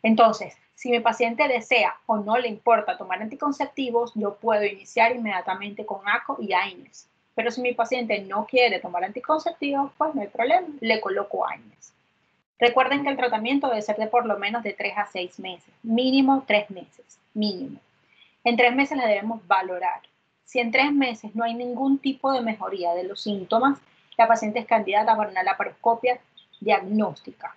S1: Entonces, si mi paciente desea o no le importa tomar anticonceptivos, yo puedo iniciar inmediatamente con ACO y AINES. Pero si mi paciente no quiere tomar anticonceptivos, pues no hay problema, le coloco AINES. Recuerden que el tratamiento debe ser de por lo menos de 3 a 6 meses, mínimo 3 meses, mínimo. En 3 meses la debemos valorar. Si en 3 meses no hay ningún tipo de mejoría de los síntomas, la paciente es candidata para una laparoscopia diagnóstica.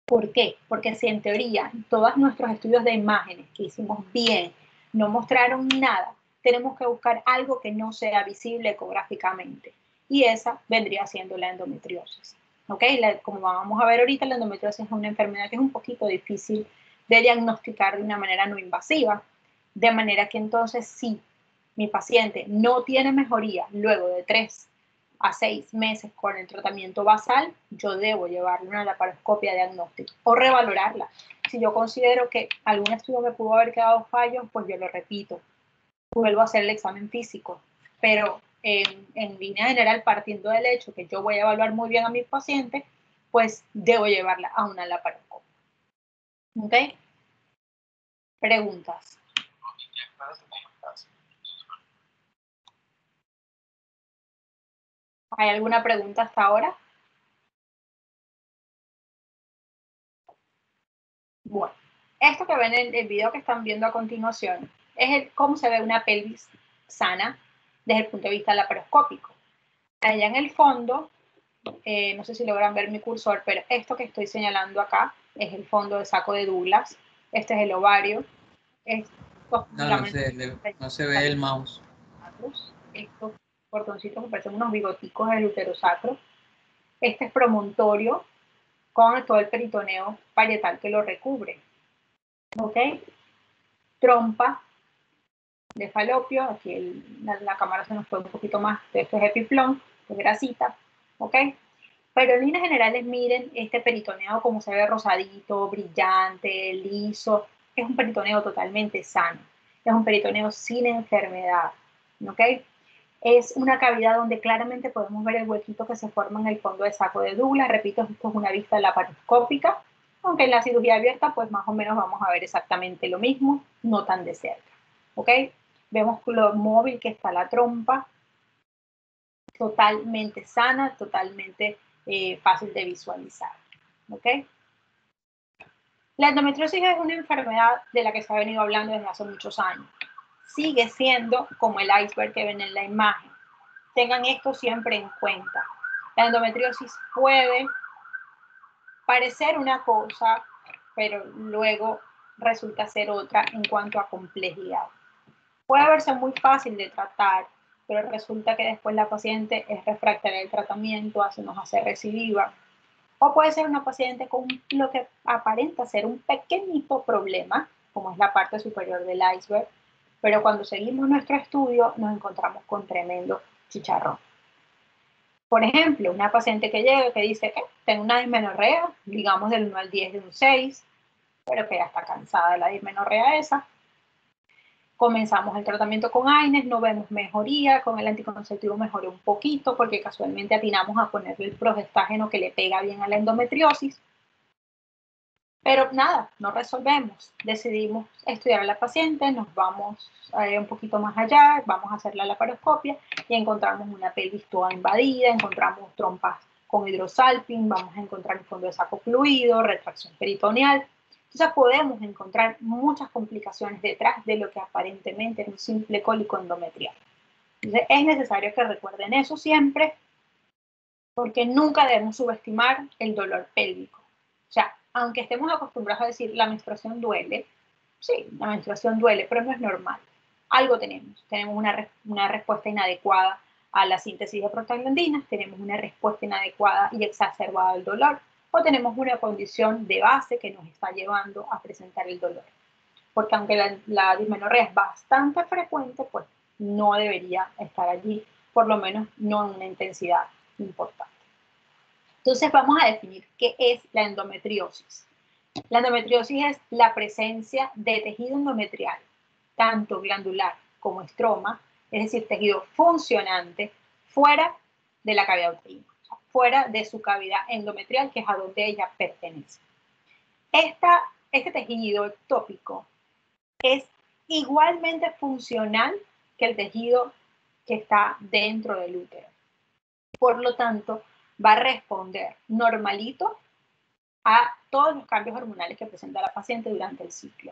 S1: ¿Por qué? Porque si en teoría todos nuestros estudios de imágenes que hicimos bien no mostraron nada, tenemos que buscar algo que no sea visible ecográficamente. Y esa vendría siendo la endometriosis. ¿Ok? Como vamos a ver ahorita, la endometriosis es una enfermedad que es un poquito difícil de diagnosticar de una manera no invasiva. De manera que entonces, si mi paciente no tiene mejoría luego de 3 a 6 meses con el tratamiento basal, yo debo llevarle una laparoscopia diagnóstica o revalorarla. Si yo considero que algún estudio me pudo haber quedado fallo, pues yo lo repito, vuelvo a hacer el examen físico. Pero en línea general, partiendo del hecho que yo voy a evaluar muy bien a mi paciente, pues debo llevarla a una laparoscopia. ¿Ok? Preguntas. ¿Hay alguna pregunta hasta ahora? Bueno, esto que ven en el video que están viendo a continuación es cómo se ve una pelvis sana desde el punto de vista laparoscópico. Allá en el fondo, no sé si logran ver mi cursor, pero esto que estoy señalando acá es el fondo del saco de Douglas. Este es el ovario.
S5: No se ve el mouse.
S1: Estos cordoncitos que parecen unos bigoticos del uterosacro. Este es promontorio con todo el peritoneo parietal que lo recubre. ¿Ok? Trompa de falopio. Aquí la cámara se nos fue un poquito más. Esto es epiplón, de grasita. ¿Ok? Pero en líneas generales, miren este peritoneo como se ve rosadito, brillante, liso. Es un peritoneo totalmente sano. Es un peritoneo sin enfermedad. ¿Ok? Es una cavidad donde claramente podemos ver el huequito que se forma en el fondo del saco de Douglas. Repito, esto es una vista laparoscópica, aunque en la cirugía abierta, pues más o menos vamos a ver exactamente lo mismo, no tan de cerca. ¿Ok? Vemos lo móvil que está la trompa, totalmente sana, totalmente fácil de visualizar. ¿Ok? La endometriosis es una enfermedad de la que se ha venido hablando desde hace muchos años. Sigue siendo como el iceberg que ven en la imagen. Tengan esto siempre en cuenta. La endometriosis puede parecer una cosa, pero luego resulta ser otra en cuanto a complejidad. Puede verse muy fácil de tratar, pero resulta que después la paciente es refractaria al tratamiento, nos hace recidiva. O puede ser una paciente con lo que aparenta ser un pequeñito problema, como es la parte superior del iceberg, pero cuando seguimos nuestro estudio nos encontramos con tremendo chicharrón. Por ejemplo, una paciente que llega y que dice que tengo una dismenorrea, digamos del 1 al 10 de un 6, pero que ya está cansada de la dismenorrea esa. Comenzamos el tratamiento con AINES, no vemos mejoría, con el anticonceptivo mejoró un poquito porque casualmente atinamos a ponerle el progestágeno que le pega bien a la endometriosis. Pero nada, no resolvemos. Decidimos estudiar a la paciente, nos vamos un poquito más allá, vamos a hacer la laparoscopia y encontramos una pelvis toda invadida, encontramos trompas con hidrosalping, vamos a encontrar un fondo de saco fluido, retracción peritoneal. Entonces podemos encontrar muchas complicaciones detrás de lo que aparentemente es un simple cólico endometrial. Entonces es necesario que recuerden eso siempre, porque nunca debemos subestimar el dolor pélvico. O sea, aunque estemos acostumbrados a decir la menstruación duele, sí, la menstruación duele, pero no es normal. Algo tenemos. Tenemos una respuesta inadecuada a la síntesis de prostaglandinas, tenemos una respuesta inadecuada y exacerbada al dolor, o tenemos una condición de base que nos está llevando a presentar el dolor. Porque aunque la dismenorrea es bastante frecuente, pues no debería estar allí, por lo menos no en una intensidad importante. Entonces vamos a definir qué es la endometriosis. La endometriosis es la presencia de tejido endometrial, tanto glandular como estroma, es decir, tejido funcionante, fuera de la cavidad uterina, o sea, fuera de su cavidad endometrial, que es a donde ella pertenece. Este tejido ectópico es igualmente funcional que el tejido que está dentro del útero. Por lo tanto, va a responder normalito a todos los cambios hormonales que presenta la paciente durante el ciclo.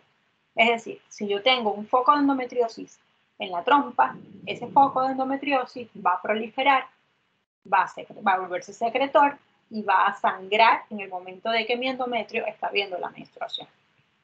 S1: Es decir, si yo tengo un foco de endometriosis en la trompa, ese foco de endometriosis va a proliferar, va a volverse secretor y va a sangrar en el momento de que mi endometrio está viendo la menstruación.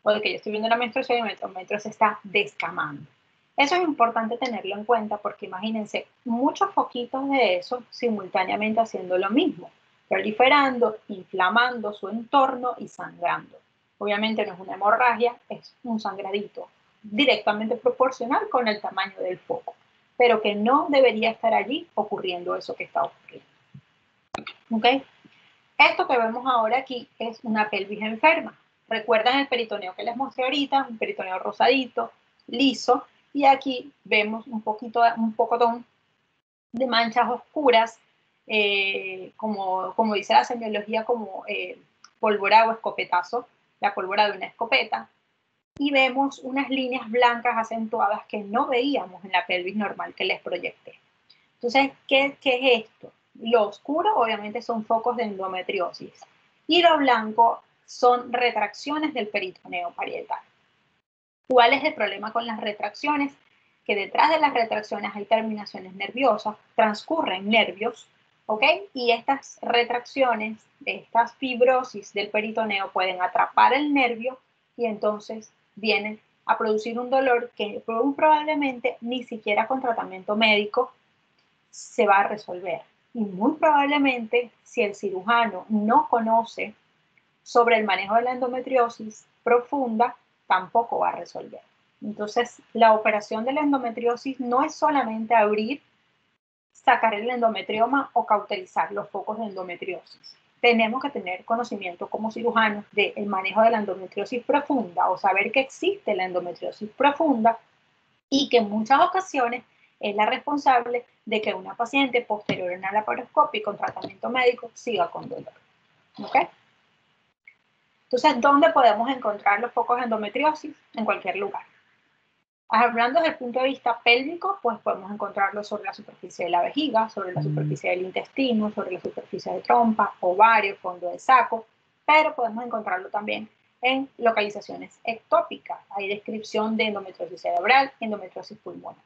S1: O de que yo estoy viendo la menstruación y mi endometrio se está descamando. Eso es importante tenerlo en cuenta porque imagínense muchos foquitos de eso simultáneamente haciendo lo mismo, proliferando, inflamando su entorno y sangrando. Obviamente no es una hemorragia, es un sangradito directamente proporcional con el tamaño del foco, pero que no debería estar allí ocurriendo eso que está ocurriendo. ¿Ok? Esto que vemos ahora aquí es una pelvis enferma. ¿Recuerdan el peritoneo que les mostré ahorita? Un peritoneo rosadito, liso, y aquí vemos un poco de manchas oscuras, como dice la semiología, como pólvora o escopetazo, la pólvora de una escopeta, y vemos unas líneas blancas acentuadas que no veíamos en la pelvis normal que les proyecté. Entonces, ¿qué es esto? Lo oscuro, obviamente, son focos de endometriosis, y lo blanco son retracciones del peritoneo parietal. ¿Cuál es el problema con las retracciones? Que detrás de las retracciones hay terminaciones nerviosas, transcurren nervios, ¿ok? Y estas retracciones, estas fibrosis del peritoneo pueden atrapar el nervio y entonces vienen a producir un dolor que probablemente ni siquiera con tratamiento médico se va a resolver. Y muy probablemente, si el cirujano no conoce sobre el manejo de la endometriosis profunda, tampoco va a resolver. Entonces, la operación de la endometriosis no es solamente abrir, sacar el endometrioma o cauterizar los focos de endometriosis. Tenemos que tener conocimiento como cirujanos del manejo de la endometriosis profunda o saber que existe la endometriosis profunda y que en muchas ocasiones es la responsable de que una paciente posterior a una laparoscopia y con tratamiento médico siga con dolor. ¿Ok? Entonces, ¿dónde podemos encontrar los focos de endometriosis? En cualquier lugar. Hablando desde el punto de vista pélvico, pues podemos encontrarlos sobre la superficie de la vejiga, sobre la superficie del intestino, sobre la superficie de trompa, ovario, fondo de saco, pero podemos encontrarlo también en localizaciones ectópicas. Hay descripción de endometriosis cerebral, endometriosis pulmonar.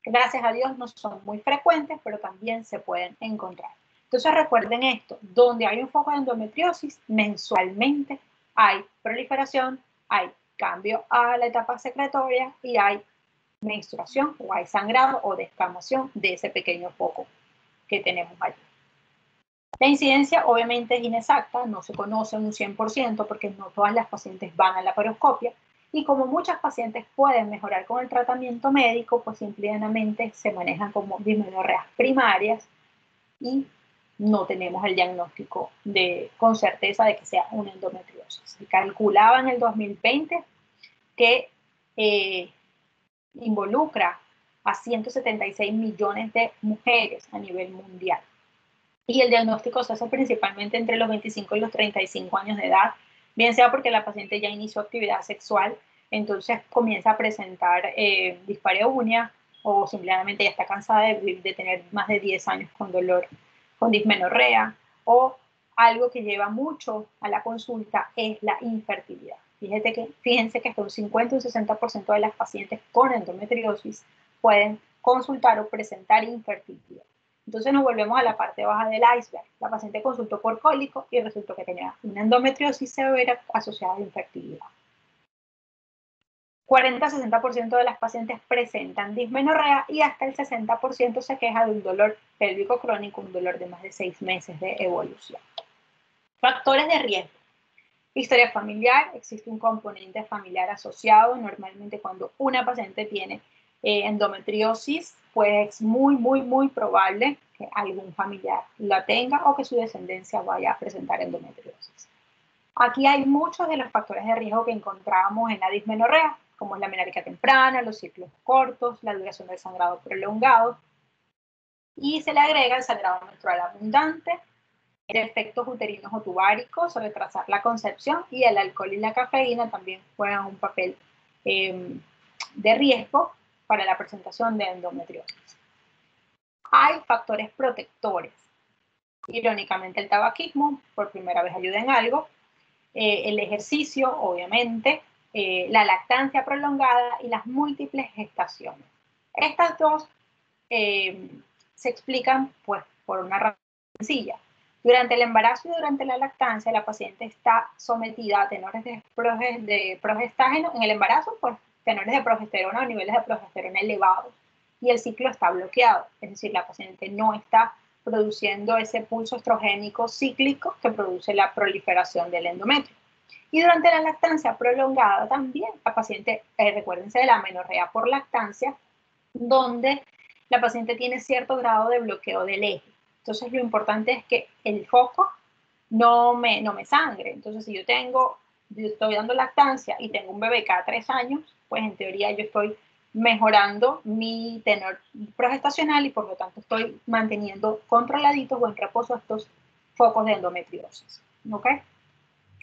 S1: Gracias a Dios no son muy frecuentes, pero también se pueden encontrar. Entonces recuerden esto, donde hay un foco de endometriosis, mensualmente hay proliferación, hay cambio a la etapa secretoria y hay menstruación o hay sangrado o descamación de ese pequeño foco que tenemos allí. La incidencia obviamente es inexacta, no se conoce un 100% porque no todas las pacientes van a la laparoscopia y como muchas pacientes pueden mejorar con el tratamiento médico, pues simplemente se manejan como dismenorreas primarias y no tenemos el diagnóstico con certeza de que sea una endometriosis. Se calculaba en el 2020 que involucra a 176 millones de mujeres a nivel mundial. Y el diagnóstico se hace principalmente entre los 25 y los 35 años de edad, bien sea porque la paciente ya inició actividad sexual, entonces comienza a presentar dispareunia o simplemente ya está cansada de tener más de 10 años con dolor, con dismenorrea, o algo que lleva mucho a la consulta es la infertilidad. Fíjense que hasta un 50 o un 60% de las pacientes con endometriosis pueden consultar o presentar infertilidad. Entonces nos volvemos a la parte baja del iceberg. La paciente consultó por cólico y resultó que tenía una endometriosis severa asociada a infertilidad. 40-60% de las pacientes presentan dismenorrea y hasta el 60% se queja de un dolor pélvico crónico, un dolor de más de 6 meses de evolución. Factores de riesgo. Historia familiar, existe un componente familiar asociado. Normalmente cuando una paciente tiene endometriosis, pues es muy probable que algún familiar la tenga o que su descendencia vaya a presentar endometriosis. Aquí hay muchos de los factores de riesgo que encontramos en la dismenorrea, como es la menarquia temprana, los ciclos cortos, la duración del sangrado prolongado, y se le agrega el sangrado menstrual abundante, defectos uterinos o tubáricos, retrasar la concepción, y el alcohol y la cafeína también juegan un papel de riesgo para la presentación de endometriosis. Hay factores protectores. Irónicamente, el tabaquismo, por primera vez ayuda en algo, el ejercicio, obviamente, la lactancia prolongada y las múltiples gestaciones. Estas dos se explican pues, por una razón sencilla. Durante el embarazo y durante la lactancia, la paciente está sometida a tenores de progestágeno. En el embarazo, pues tenores de progesterona o niveles de progesterona elevados. Y el ciclo está bloqueado. Es decir, la paciente no está produciendo ese pulso estrogénico cíclico que produce la proliferación del endometrio. Y durante la lactancia prolongada también, la paciente, recuérdense de la amenorrea por lactancia, donde la paciente tiene cierto grado de bloqueo del eje. Entonces lo importante es que el foco no me sangre. Entonces si yo estoy dando lactancia y tengo un bebé cada 3 años, pues en teoría yo estoy mejorando mi tenor progestacional y por lo tanto estoy manteniendo controladitos o en reposo estos focos de endometriosis. ¿Ok?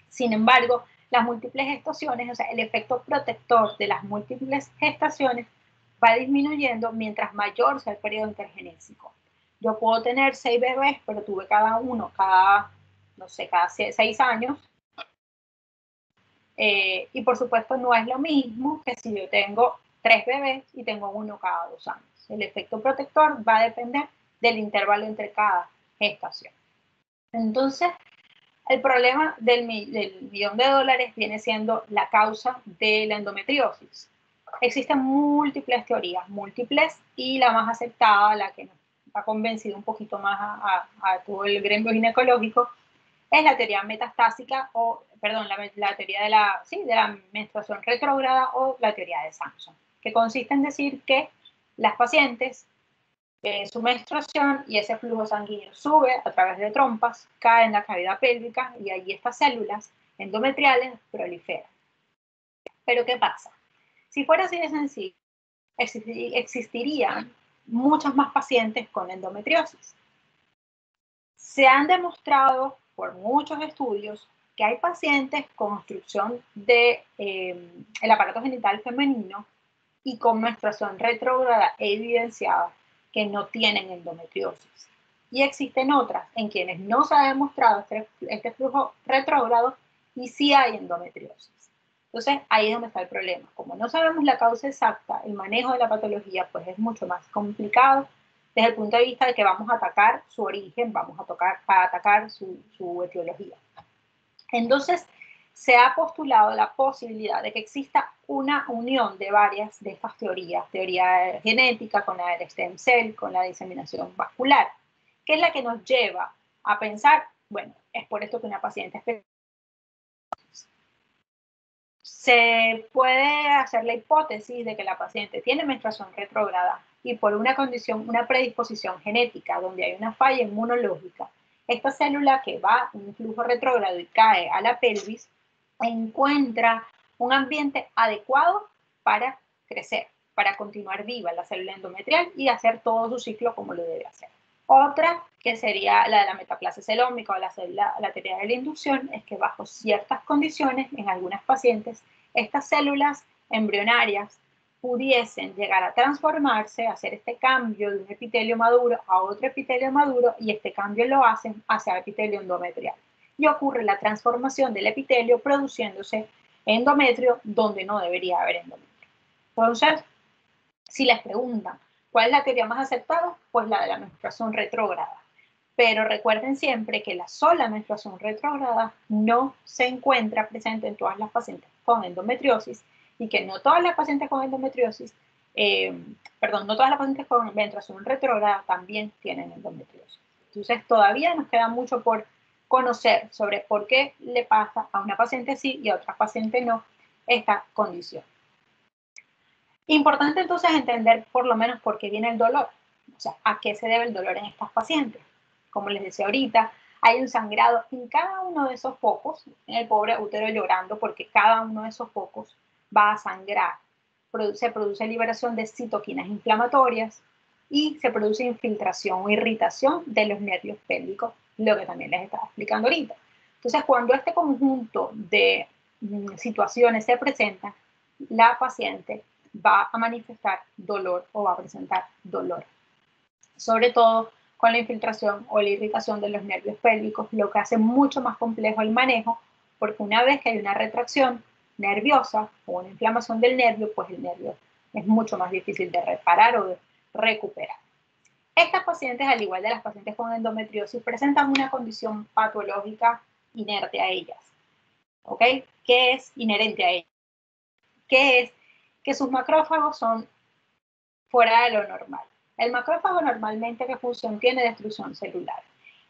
S1: Sin embargo, las múltiples gestaciones, o sea, el efecto protector de las múltiples gestaciones va disminuyendo mientras mayor sea el periodo intergenésico. Yo puedo tener 6 bebés, pero tuve cada 6 años. Y por supuesto no es lo mismo que si yo tengo 3 bebés y tengo uno cada 2 años. El efecto protector va a depender del intervalo entre cada gestación. Entonces, el problema del $1.000.000 viene siendo la causa de la endometriosis. Existen múltiples teorías, y la más aceptada, la que nos ha convencido un poquito más a todo el gremio ginecológico, es la teoría metastásica, la teoría de la menstruación retrógrada o la teoría de Sampson, que consiste en decir que las pacientes, su menstruación y ese flujo sanguíneo sube a través de trompas, cae en la cavidad pélvica y allí estas células endometriales proliferan. Pero ¿qué pasa? Si fuera así de sencillo, existirían muchas más pacientes con endometriosis. Se han demostrado por muchos estudios que hay pacientes con obstrucción del el aparato genital femenino y con menstruación retrógrada evidenciada que no tienen endometriosis. Y existen otras en quienes no se ha demostrado este flujo retrógrado y sí hay endometriosis. Entonces, ahí es donde está el problema. Como no sabemos la causa exacta, el manejo de la patología pues es mucho más complicado desde el punto de vista de que vamos a atacar su origen, vamos a atacar su etiología. Entonces, se ha postulado la posibilidad de que exista una unión de varias de estas teorías, teoría genética con la del stem cell, con la diseminación vascular, que es la que nos lleva a pensar, bueno, es por esto que una paciente se puede hacer la hipótesis de que la paciente tiene menstruación retrógrada y por una condición, una predisposición genética donde hay una falla inmunológica, esta célula que va en un flujo retrógrado y cae a la pelvis encuentra un ambiente adecuado para crecer, para continuar viva la célula endometrial y hacer todo su ciclo como lo debe hacer. Otra, que sería la de la metaplasia celómica o la teoría de la inducción, es que bajo ciertas condiciones, en algunas pacientes, estas células embrionarias pudiesen llegar a transformarse, hacer este cambio de un epitelio maduro a otro epitelio maduro, y este cambio lo hacen hacia epitelio endometrial. Y ocurre la transformación del epitelio produciéndose endometrio donde no debería haber endometrio. Entonces, si les preguntan, ¿cuál es la teoría más aceptada? Pues la de la menstruación retrógrada. Pero recuerden siempre que la sola menstruación retrógrada no se encuentra presente en todas las pacientes con endometriosis y que no todas las pacientes con endometriosis, no todas las pacientes con menstruación retrógrada también tienen endometriosis. Entonces todavía nos queda mucho por conocer sobre por qué le pasa a una paciente sí y a otra paciente no esta condición. Importante entonces entender por lo menos por qué viene el dolor, o sea, a qué se debe el dolor en estas pacientes. Como les decía ahorita, hay un sangrado en cada uno de esos focos, en el pobre útero llorando porque cada uno de esos focos va a sangrar. Se produce liberación de citoquinas inflamatorias y se produce infiltración o irritación de los nervios pélvicos, lo que también les estaba explicando ahorita. Entonces, cuando este conjunto de situaciones se presenta, la paciente va a manifestar dolor o va a presentar dolor. Sobre todo con la infiltración o la irritación de los nervios pélvicos, lo que hace mucho más complejo el manejo, porque una vez que hay una retracción nerviosa o una inflamación del nervio, pues el nervio es mucho más difícil de reparar o de recuperar. Estas pacientes, al igual de las pacientes con endometriosis, presentan una condición patológica inerte a ellas. ¿Ok? ¿Qué es inherente a ellas? ¿Qué es? Que sus macrófagos son fuera de lo normal. El macrófago normalmente, ¿qué función tiene? Destrucción celular.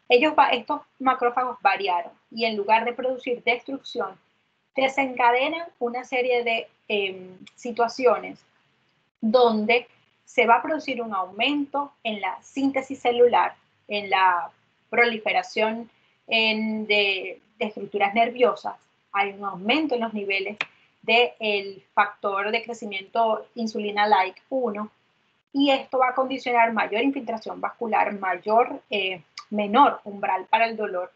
S1: Estos macrófagos variaron y en lugar de producir destrucción, desencadenan una serie de situaciones donde se va a producir un aumento en la síntesis celular, en la proliferación de estructuras nerviosas, hay un aumento en los niveles del factor de crecimiento insulina-like 1, y esto va a condicionar mayor infiltración vascular, menor umbral para el dolor,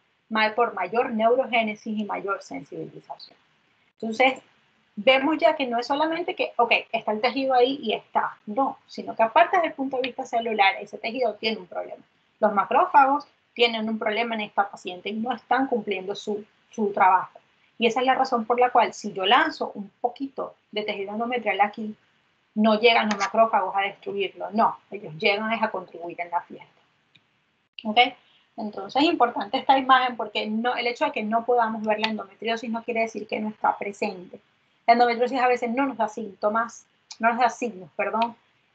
S1: por mayor neurogénesis y mayor sensibilización. Entonces, vemos ya que no es solamente que, ok, está el tejido ahí y está, no, sino que aparte desde el punto de vista celular, ese tejido tiene un problema. Los macrófagos tienen un problema en esta paciente y no están cumpliendo su trabajo. Y esa es la razón por la cual si yo lanzo un poquito de tejido endometrial aquí, no llegan los macrófagos a destruirlo, no, ellos llegan a contribuir en la fiesta. ¿Ok? Entonces es importante esta imagen porque el hecho de que no podamos ver la endometriosis no quiere decir que no está presente. La endometriosis a veces no nos da síntomas, no nos da signos,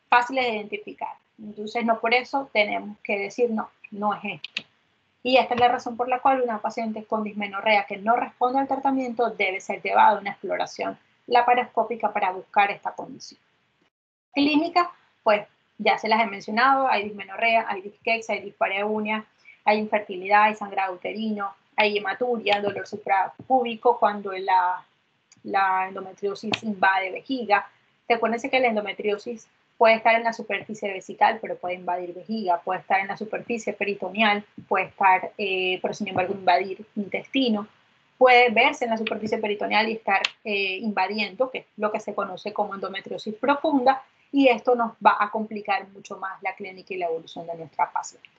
S1: fáciles de identificar. Entonces no por eso tenemos que decir no es esto. Y esta es la razón por la cual una paciente con dismenorrea que no responde al tratamiento debe ser llevada a una exploración laparoscópica para buscar esta condición. Clínica, pues ya se las he mencionado, hay dismenorrea, hay disquexia, hay dispareunia, hay infertilidad, hay sangrado uterino, hay hematuria, dolor suprapúbico cuando la endometriosis invade vejiga. Recuérdense que la endometriosis Puede estar en la superficie vesical, pero puede invadir vejiga, puede estar en la superficie peritoneal, puede estar, pero sin embargo, invadir intestino, puede verse en la superficie peritoneal y estar invadiendo, que es lo que se conoce como endometriosis profunda, y esto nos va a complicar mucho más la clínica y la evolución de nuestra paciente.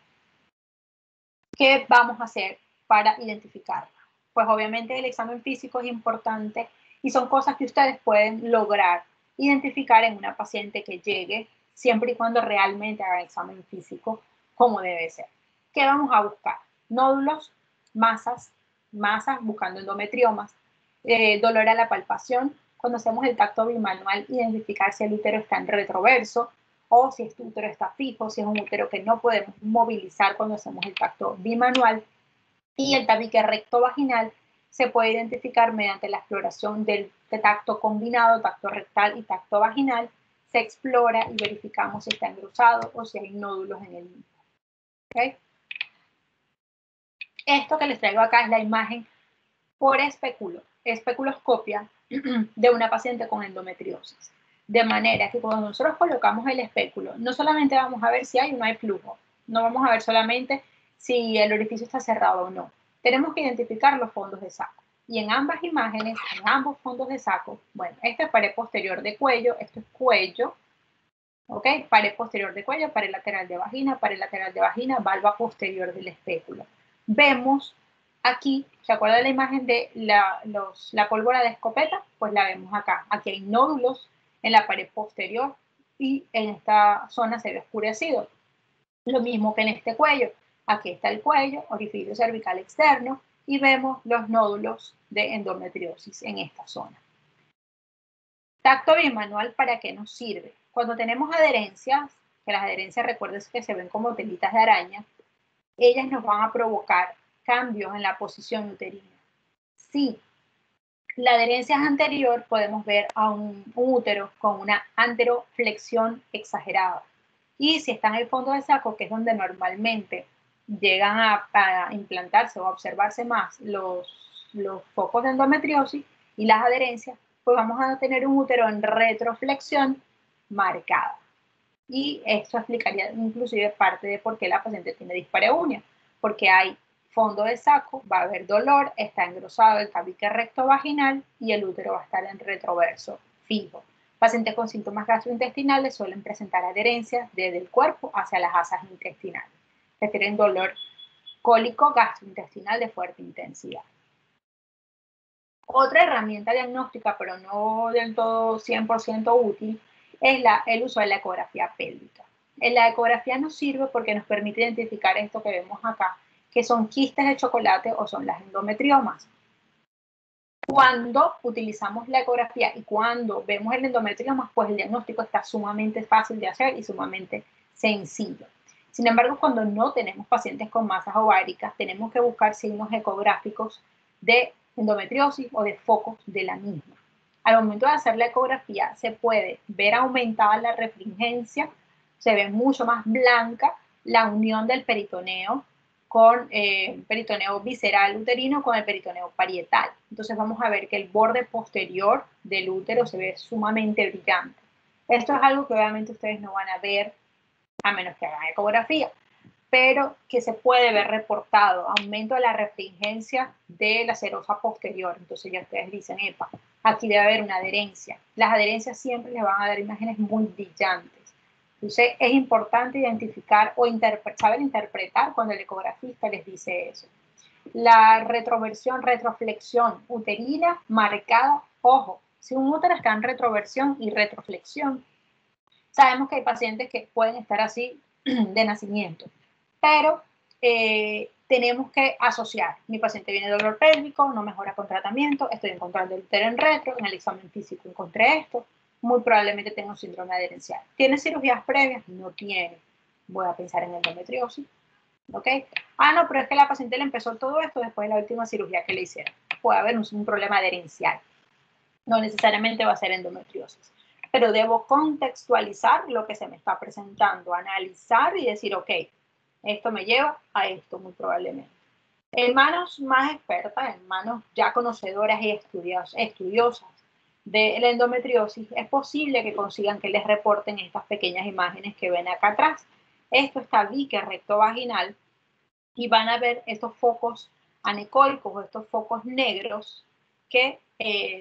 S1: ¿Qué vamos a hacer para identificarla? Pues obviamente el examen físico es importante y son cosas que ustedes pueden lograr identificar en una paciente que llegue, siempre y cuando realmente haga examen físico como debe ser. ¿Qué vamos a buscar? Nódulos, masas buscando endometriomas, dolor a la palpación. Cuando hacemos el tacto bimanual, identificar si el útero está en retroverso o si este útero está fijo, si es un útero que no podemos movilizar cuando hacemos el tacto bimanual. Y el tabique recto vaginal se puede identificar mediante la exploración del tacto combinado, tacto rectal y tacto vaginal. Se explora y verificamos si está engrosado o si hay nódulos en el mismo. ¿Okay? Esto que les traigo acá es la imagen por especuloscopia de una paciente con endometriosis. De manera que cuando nosotros colocamos el espéculo, no solamente vamos a ver si hay o no hay flujo, no vamos a ver solamente si el orificio está cerrado o no. Tenemos que identificar los fondos de saco. Y en ambas imágenes, en ambos fondos de saco, bueno, esta es pared posterior de cuello, esto es cuello, ¿ok? Pared posterior de cuello, pared lateral de vagina, valva posterior del espéculo. Vemos aquí, ¿se acuerda de la imagen de la pólvora de escopeta? Pues la vemos acá. Aquí hay nódulos en la pared posterior y en esta zona se ve oscurecido. Lo mismo que en este cuello. Aquí está el cuello, orificio cervical externo, y vemos los nódulos de endometriosis en esta zona. Tacto bimanual, ¿para qué nos sirve? Cuando tenemos adherencias, que las adherencias, recuerden que se ven como telitas de araña, ellas nos van a provocar cambios en la posición uterina. Si la adherencia es anterior, podemos ver a un útero con una anteroflexión exagerada. Y si está en el fondo del saco, que es donde normalmente llegan a implantarse o a observarse más los focos de endometriosis y las adherencias, pues vamos a tener un útero en retroflexión marcada. Y esto explicaría inclusive parte de por qué la paciente tiene dispareunia, porque hay fondo de saco, va a haber dolor, está engrosado el tabique recto vaginal y el útero va a estar en retroverso fijo. Pacientes con síntomas gastrointestinales suelen presentar adherencias desde el cuerpo hacia las asas intestinales. Refieren dolor cólico gastrointestinal de fuerte intensidad. Otra herramienta diagnóstica, pero no del todo 100% útil, es el uso de la ecografía pélvica. La ecografía nos sirve porque nos permite identificar esto que vemos acá, que son quistes de chocolate o son las endometriomas. Cuando utilizamos la ecografía y cuando vemos el endometrioma, pues el diagnóstico está sumamente fácil de hacer y sumamente sencillo. Sin embargo, cuando no tenemos pacientes con masas ováricas, tenemos que buscar signos ecográficos de endometriosis o de focos de la misma. Al momento de hacer la ecografía, se puede ver aumentada la refringencia, se ve mucho más blanca la unión del peritoneo con peritoneo visceral uterino con el peritoneo parietal. Entonces vamos a ver que el borde posterior del útero se ve sumamente brillante. Esto es algo que obviamente ustedes no van a ver a menos que hagan ecografía, pero que se puede ver reportado, aumento de la refringencia de la serosa posterior. Entonces ya ustedes dicen, epa, aquí debe haber una adherencia. Las adherencias siempre les van a dar imágenes muy brillantes. Entonces es importante identificar o saber interpretar cuando el ecografista les dice eso. La retroflexión uterina marcada, ojo, si un útero está en retroversión y retroflexión, sabemos que hay pacientes que pueden estar así de nacimiento, pero tenemos que asociar. Mi paciente viene de dolor pélvico, no mejora con tratamiento, estoy encontrando el útero en retro, en el examen físico encontré esto, muy probablemente tengo un síndrome adherencial. ¿Tiene cirugías previas? No tiene. Voy a pensar en endometriosis. ¿Ok? Ah, no, pero es que la paciente le empezó todo esto después de la última cirugía que le hicieron. Puede haber un problema adherencial. No necesariamente va a ser endometriosis. Pero debo contextualizar lo que se me está presentando, analizar y decir, ok, esto me lleva a esto muy probablemente. En manos más expertas, en manos ya conocedoras y estudiosas de la endometriosis, es posible que consigan que les reporten estas pequeñas imágenes que ven acá atrás. Esto es tabique rectovaginal y van a ver estos focos anecoicos o estos focos negros que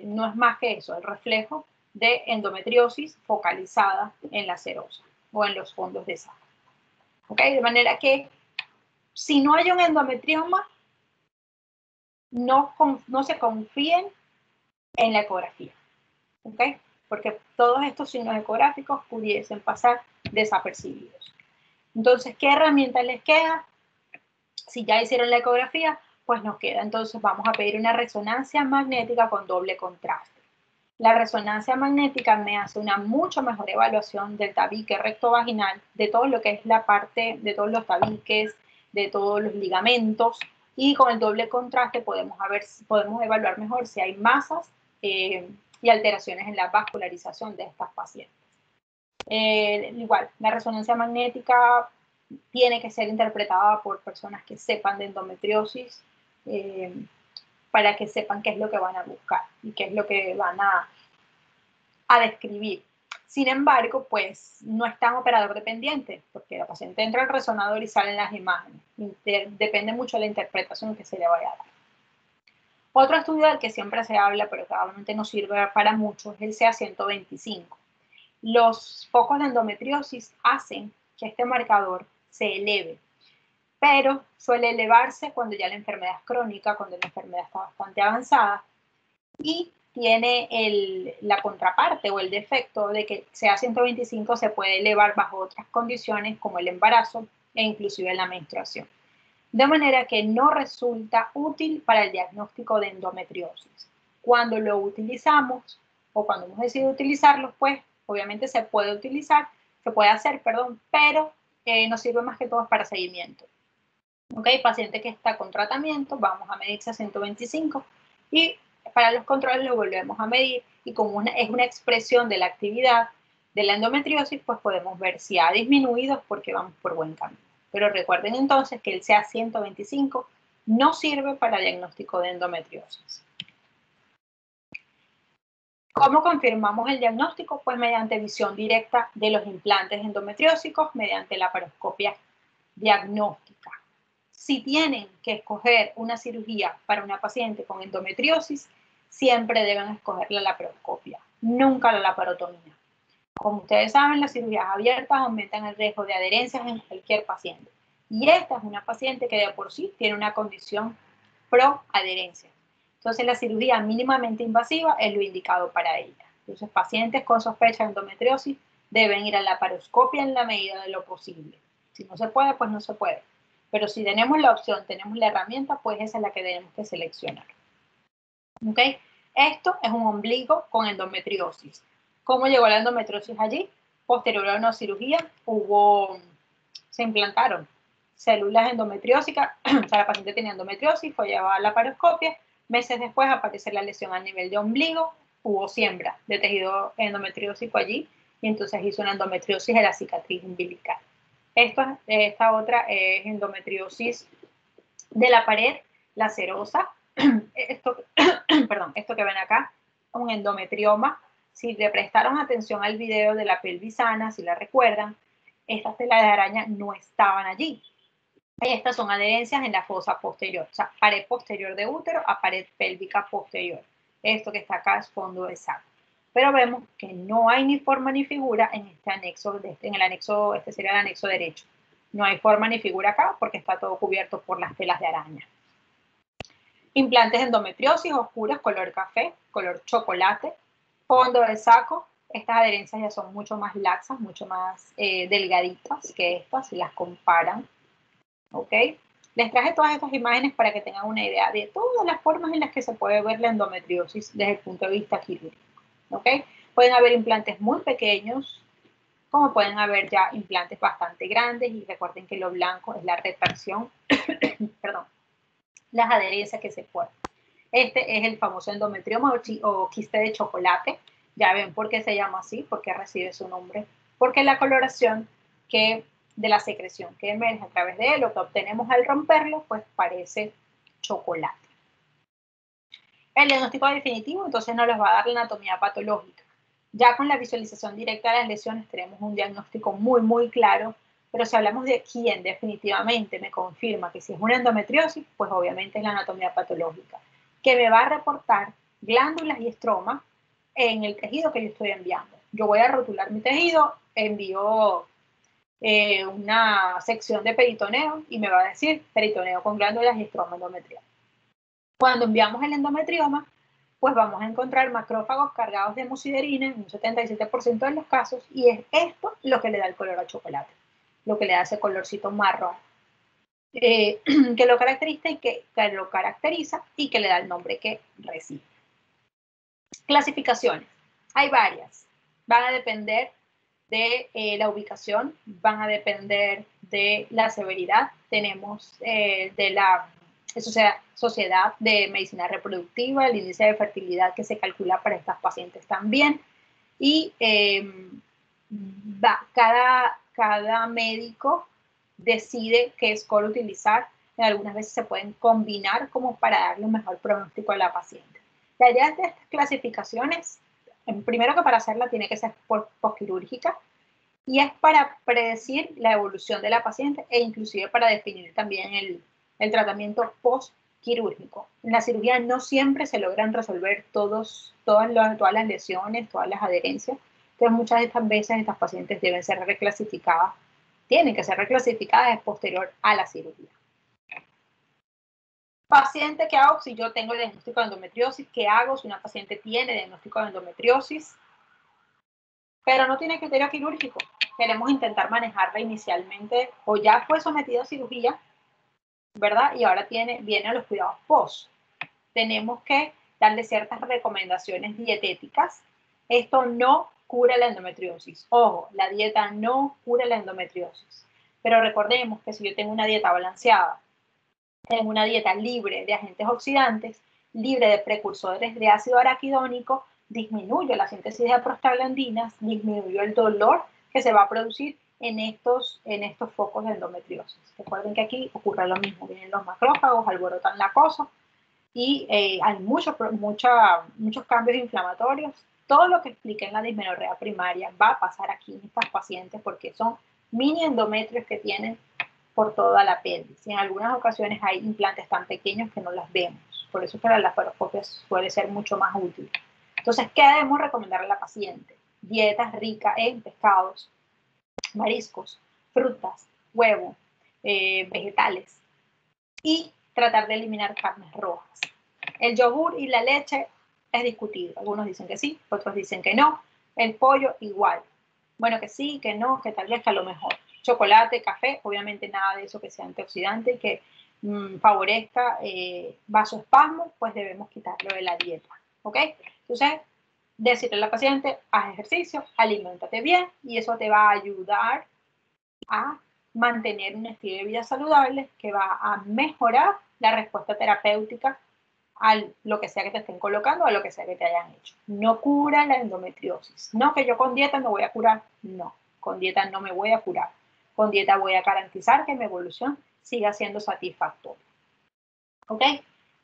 S1: no es más que eso, el reflejo de endometriosis focalizada en la serosa o en los fondos de saco. ¿Ok? De manera que si no hay un endometrioma, no se confíen en la ecografía. ¿Ok? Porque todos estos signos ecográficos pudiesen pasar desapercibidos. Entonces, ¿qué herramienta les queda? Si ya hicieron la ecografía, pues nos queda. Entonces vamos a pedir una resonancia magnética con doble contraste. La resonancia magnética me hace una mucho mejor evaluación del tabique rectovaginal, de todo lo que es la parte, de todos los tabiques, de todos los ligamentos, y con el doble contraste podemos evaluar mejor si hay masas y alteraciones en la vascularización de estas pacientes. Igual, la resonancia magnética tiene que ser interpretada por personas que sepan de endometriosis para que sepan qué es lo que van a buscar y qué es lo que van a describir. Sin embargo, pues no es tan operador dependiente, porque la paciente entra al resonador y salen las imágenes. Depende mucho de la interpretación que se le vaya a dar. Otro estudio del que siempre se habla, pero probablemente no sirve para mucho, es el CA125. Los focos de endometriosis hacen que este marcador se eleve, pero suele elevarse cuando ya la enfermedad es crónica, cuando la enfermedad está bastante avanzada, y tiene la contraparte o el defecto de que CA125 se puede elevar bajo otras condiciones como el embarazo e inclusive la menstruación. De manera que no resulta útil para el diagnóstico de endometriosis. Cuando lo utilizamos o cuando hemos decidido utilizarlo, pues obviamente se puede hacer, pero nos sirve más que todo para seguimiento. ¿Ok? Paciente que está con tratamiento, vamos a medir CA125 y para los controles lo volvemos a medir y como es una expresión de la actividad de la endometriosis, pues podemos ver si ha disminuido porque vamos por buen camino. Pero recuerden entonces que el CA125 no sirve para diagnóstico de endometriosis. ¿Cómo confirmamos el diagnóstico? Pues mediante visión directa de los implantes endometriósicos, mediante la laparoscopia diagnóstica. Si tienen que escoger una cirugía para una paciente con endometriosis, siempre deben escoger la laparoscopia, nunca la laparotomía. Como ustedes saben, las cirugías abiertas aumentan el riesgo de adherencias en cualquier paciente. Y esta es una paciente que de por sí tiene una condición pro-adherencia. Entonces, la cirugía mínimamente invasiva es lo indicado para ella. Entonces, pacientes con sospecha de endometriosis deben ir a la laparoscopia en la medida de lo posible. Si no se puede, pues no se puede. Pero si tenemos la opción, tenemos la herramienta, pues esa es la que tenemos que seleccionar. ¿Ok? Esto es un ombligo con endometriosis. ¿Cómo llegó la endometriosis allí? Posterior a una cirugía, se implantaron células endometriósicas, o sea, la paciente tenía endometriosis, fue llevada a la laparoscopia, meses después aparece la lesión a nivel de ombligo, hubo siembra de tejido endometriósico allí, y entonces hizo una endometriosis de la cicatriz umbilical. Esta otra es endometriosis de la pared, la serosa, esto que ven acá, un endometrioma. Si le prestaron atención al video de la pelvis sana, si la recuerdan, estas telas de araña no estaban allí. Estas son adherencias en la fosa posterior, o sea, pared posterior de útero a pared pélvica posterior. Esto que está acá es fondo de saco. Pero vemos que no hay ni forma ni figura en este anexo, este sería el anexo derecho. No hay forma ni figura acá porque está todo cubierto por las telas de araña. Implantes de endometriosis oscuras, color café, color chocolate, fondo de saco. Estas adherencias ya son mucho más laxas, mucho más delgaditas que estas, si las comparan. ¿Ok? Les traje todas estas imágenes para que tengan una idea de todas las formas en las que se puede ver la endometriosis desde el punto de vista quirúrgico. ¿Ok? Pueden haber implantes muy pequeños, como pueden haber ya implantes bastante grandes, y recuerden que lo blanco es la retracción, perdón, las adherencias que se forman. Este es el famoso endometrioma o quiste de chocolate. Ya ven por qué se llama así, por qué recibe su nombre, porque la coloración de la secreción que emerge a través de él, lo que obtenemos al romperlo, pues parece chocolate. El diagnóstico definitivo entonces nos los va a dar la anatomía patológica. Ya con la visualización directa de las lesiones tenemos un diagnóstico muy, muy claro, pero si hablamos de quién definitivamente me confirma que si es una endometriosis, pues obviamente es la anatomía patológica, que me va a reportar glándulas y estroma en el tejido que yo estoy enviando. Yo voy a rotular mi tejido, envío una sección de peritoneo y me va a decir peritoneo con glándulas y estroma endometrial. Cuando enviamos el endometrioma, pues vamos a encontrar macrófagos cargados de hemosiderina en un 77% de los casos, y es esto lo que le da el color a chocolate, lo que le da ese colorcito marrón, que lo caracteriza y que le da el nombre que recibe. Clasificaciones. Hay varias. Van a depender de la ubicación, van a depender de la severidad. Tenemos de la Sociedad de Medicina Reproductiva, el índice de fertilidad que se calcula para estas pacientes también. Y cada médico decide qué score utilizar. Algunas veces se pueden combinar como para darle un mejor pronóstico a la paciente. La idea de estas clasificaciones, primero que para hacerla tiene que ser postquirúrgica, y es para predecir la evolución de la paciente e inclusive para definir también el tratamiento postquirúrgico. En la cirugía no siempre se logran resolver todas las lesiones, todas las adherencias, entonces muchas de estas veces estas pacientes deben ser reclasificadas, tienen que ser reclasificadas posterior a la cirugía. Paciente, ¿qué hago si yo tengo el diagnóstico de endometriosis? ¿Qué hago si una paciente tiene diagnóstico de endometriosis, pero no tiene criterio quirúrgico? Queremos intentar manejarla inicialmente, o ya fue sometida a cirugía, ¿verdad? Y ahora viene a los cuidados post. Tenemos que darle ciertas recomendaciones dietéticas. Esto no cura la endometriosis. Ojo, la dieta no cura la endometriosis. Pero recordemos que si yo tengo una dieta balanceada, tengo una dieta libre de agentes oxidantes, libre de precursores de ácido araquidónico, disminuyo la síntesis de prostaglandinas, disminuyo el dolor que se va a producir en estos focos de endometriosis. Recuerden que aquí ocurre lo mismo, vienen los macrófagos, alborotan la cosa y hay muchos cambios inflamatorios. Todo lo que expliqué en la dismenorrea primaria va a pasar aquí en estas pacientes porque son mini endometrios que tienen por toda la pelvis. Y en algunas ocasiones hay implantes tan pequeños que no las vemos. Por eso que la laparoscopia suele ser mucho más útil. Entonces, ¿qué debemos recomendar a la paciente? Dietas ricas en pescados, mariscos, frutas, huevo, vegetales, y tratar de eliminar carnes rojas. El yogur y la leche es discutido. Algunos dicen que sí, otros dicen que no. El pollo igual. Bueno, que sí, que no, que tal vez que a lo mejor. Chocolate, café, obviamente nada de eso que sea antioxidante y que favorezca vasoespasmo, pues debemos quitarlo de la dieta. ¿Ok? Entonces, decirle a la paciente, haz ejercicio, aliméntate bien y eso te va a ayudar a mantener un estilo de vida saludable que va a mejorar la respuesta terapéutica a lo que sea que te estén colocando, a lo que sea que te hayan hecho. No cura la endometriosis. No que yo con dieta me voy a curar. No, con dieta no me voy a curar. Con dieta voy a garantizar que mi evolución siga siendo satisfactoria. ¿Ok?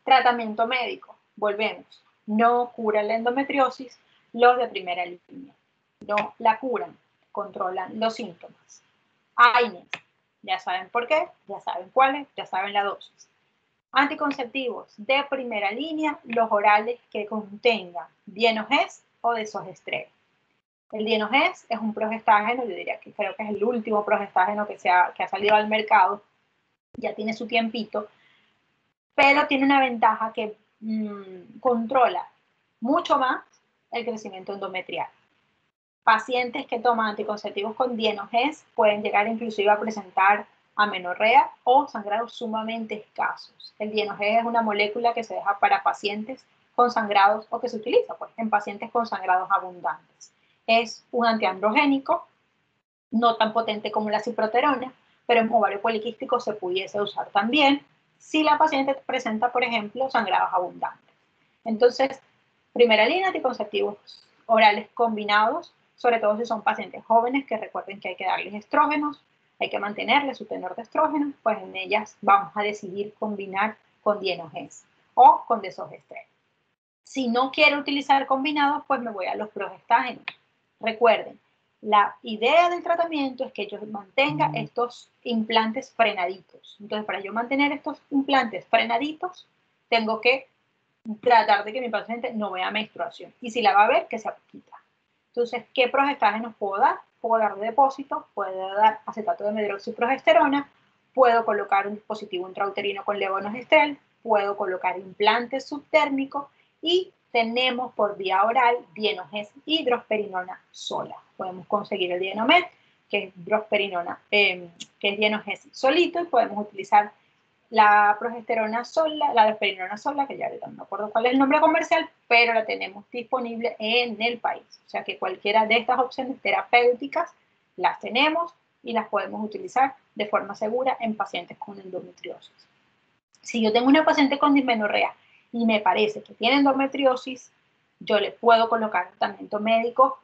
S1: Tratamiento médico. Volvemos. No cura la endometriosis los de primera línea. No la curan. Controlan los síntomas. AINES. Ya saben por qué, ya saben cuáles, ya saben la dosis. Anticonceptivos de primera línea, los orales que contengan dienogés o desogestrel. El dienogés es un progestágeno, yo diría que creo que es el último progestágeno que ha salido al mercado, ya tiene su tiempito, pero tiene una ventaja que controla mucho más el crecimiento endometrial. Pacientes que toman anticonceptivos con dienogés pueden llegar inclusive a presentar amenorrea o sangrados sumamente escasos. El dienogés es una molécula que se deja para pacientes con sangrados o que se utiliza pues, en pacientes con sangrados abundantes. Es un antiandrogénico, no tan potente como la ciproterona, pero en ovario poliquístico se pudiese usar también si la paciente presenta, por ejemplo, sangrados abundantes. Entonces, primera línea, anticonceptivos orales combinados, sobre todo si son pacientes jóvenes, que recuerden que hay que darles estrógenos, hay que mantenerles su tenor de estrógenos, pues en ellas vamos a decidir combinar con dienogés o con desogestrel. Si no quiero utilizar combinados, pues me voy a los progestágenos. Recuerden, la idea del tratamiento es que yo mantenga estos implantes frenaditos. Entonces, para yo mantener estos implantes frenaditos, tengo que tratar de que mi paciente no vea menstruación. Y si la va a ver, que sea poquita. Entonces, ¿qué progestágenos puedo dar? Puedo dar de depósito, puedo dar acetato de medroxiprogesterona, puedo colocar un dispositivo intrauterino con levonorgestrel, puedo colocar implantes subtérmicos y tenemos por vía oral Dienogest y drosperinona sola. Podemos conseguir el Dienomed, que es drosperinona, que es Dienogest solito, y podemos utilizar la progesterona sola, la drosperinona sola, que ya ahorita no me acuerdo cuál es el nombre comercial, pero la tenemos disponible en el país. O sea que cualquiera de estas opciones terapéuticas las tenemos y las podemos utilizar de forma segura en pacientes con endometriosis. Si yo tengo una paciente con dismenorrea y me parece que tiene endometriosis, yo le puedo colocar tratamiento médico,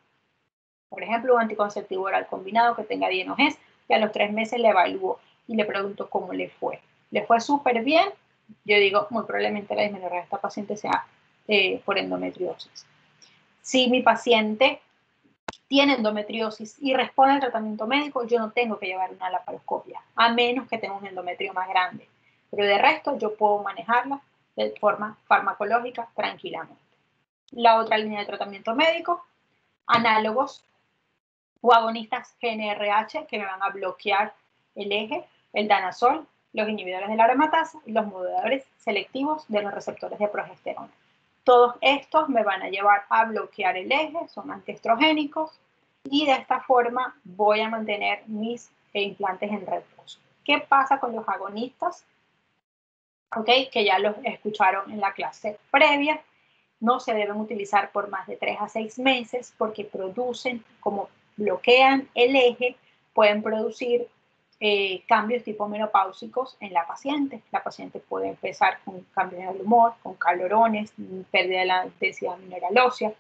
S1: por ejemplo, un anticonceptivo oral combinado que tenga Dienogest, y a los 3 meses le evalúo y le pregunto cómo le fue. ¿Le fue súper bien? Yo digo, muy probablemente la dismenorrea de esta paciente sea por endometriosis. Si mi paciente tiene endometriosis y responde al tratamiento médico, yo no tengo que llevar una laparoscopia, a menos que tenga un endometrio más grande. Pero de resto, yo puedo manejarla de forma farmacológica tranquilamente. La otra línea de tratamiento médico, análogos o agonistas GnRH que me van a bloquear el eje, el danazol, los inhibidores de la aromatasa y los moduladores selectivos de los receptores de progesterona. Todos estos me van a llevar a bloquear el eje, son antiestrogénicos, y de esta forma voy a mantener mis implantes en reposo. ¿Qué pasa con los agonistas? Okay, que ya los escucharon en la clase previa. No se deben utilizar por más de 3 a 6 meses porque producen, como bloquean el eje, pueden producir cambios tipo menopáusicos en la paciente. La paciente puede empezar con cambios en el humor, con calorones, pérdida de la densidad mineral ósea,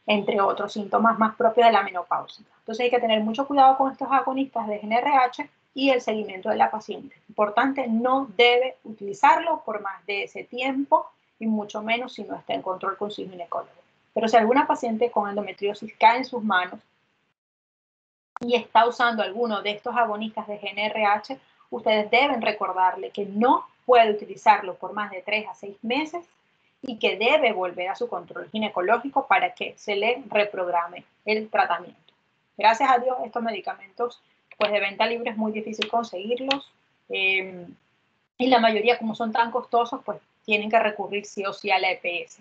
S1: entre otros síntomas más propios de la menopausia. Entonces hay que tener mucho cuidado con estos agonistas de GnRH y el seguimiento de la paciente. Importante, no debe utilizarlo por más de ese tiempo y mucho menos si no está en control con su ginecólogo. Pero si alguna paciente con endometriosis cae en sus manos y está usando alguno de estos agonistas de GnRH, ustedes deben recordarle que no puede utilizarlo por más de 3 a 6 meses y que debe volver a su control ginecológico para que se le reprograme el tratamiento. Gracias a Dios, estos medicamentos pues de venta libre es muy difícil conseguirlos y la mayoría, como son tan costosos, pues tienen que recurrir sí o sí a la EPS.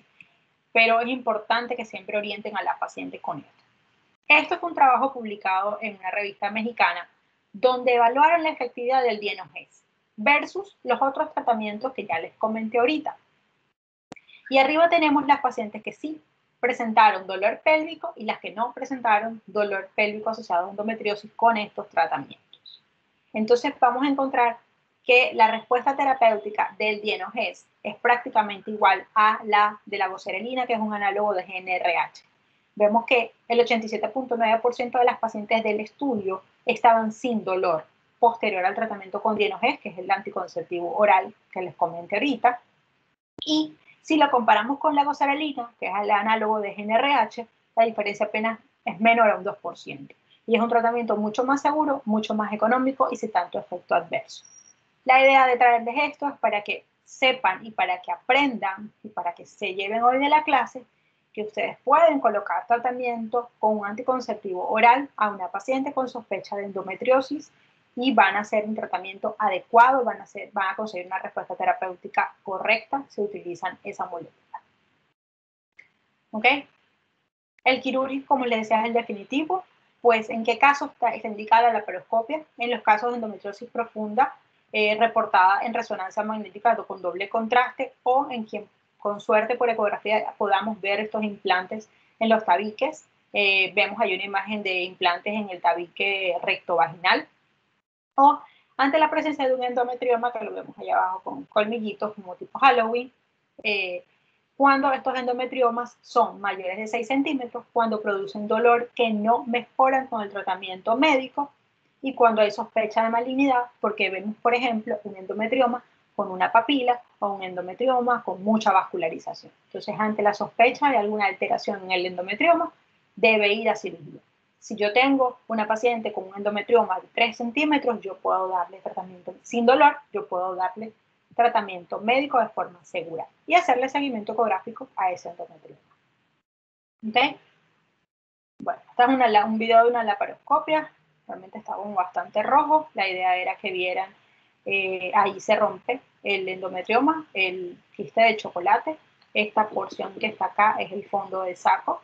S1: Pero es importante que siempre orienten a la paciente con esto. Esto fue un trabajo publicado en una revista mexicana donde evaluaron la efectividad del Dienogest versus los otros tratamientos que ya les comenté ahorita. Y arriba tenemos las pacientes que sí presentaron dolor pélvico y las que no presentaron dolor pélvico asociado a endometriosis con estos tratamientos. Entonces vamos a encontrar que la respuesta terapéutica del Dienogest es prácticamente igual a la de la goserelina, que es un análogo de GnRH. Vemos que el 87.9% de las pacientes del estudio estaban sin dolor posterior al tratamiento con Dienogest, que es el anticonceptivo oral que les comenté ahorita. Y si lo comparamos con la goserelina, que es el análogo de GnRH, la diferencia apenas es menor a un 2%. Y es un tratamiento mucho más seguro, mucho más económico y sin tanto efecto adverso. La idea de traerles esto es para que sepan y para que aprendan y para que se lleven hoy de la clase que ustedes pueden colocar tratamiento con un anticonceptivo oral a una paciente con sospecha de endometriosis y van a hacer un tratamiento adecuado, van a conseguir una respuesta terapéutica correcta si utilizan esa molécula. ¿Ok? El quirúrgico, como les decía, es el definitivo. Pues, ¿en qué casos está indicada la laparoscopia? En los casos de endometriosis profunda, reportada en resonancia magnética con doble contraste o en quien con suerte por ecografía podamos ver estos implantes en los tabiques. Vemos ahí una imagen de implantes en el tabique rectovaginal. O ante la presencia de un endometrioma, que lo vemos allá abajo con colmillitos como tipo Halloween, cuando estos endometriomas son mayores de 6 centímetros, cuando producen dolor que no mejoran con el tratamiento médico y cuando hay sospecha de malignidad, porque vemos, por ejemplo, un endometrioma con una papila o un endometrioma con mucha vascularización. Entonces, ante la sospecha de alguna alteración en el endometrioma, debe ir a cirugía. Si yo tengo una paciente con un endometrioma de 3 centímetros, yo puedo darle tratamiento sin dolor, yo puedo darle tratamiento médico de forma segura y hacerle seguimiento ecográfico a ese endometrioma. ¿Ok? Bueno, este es un video de una laparoscopia. Realmente está como bastante rojo. La idea era que vieran, ahí se rompe el endometrioma, el quiste de chocolate. Esta porción que está acá es el fondo del saco.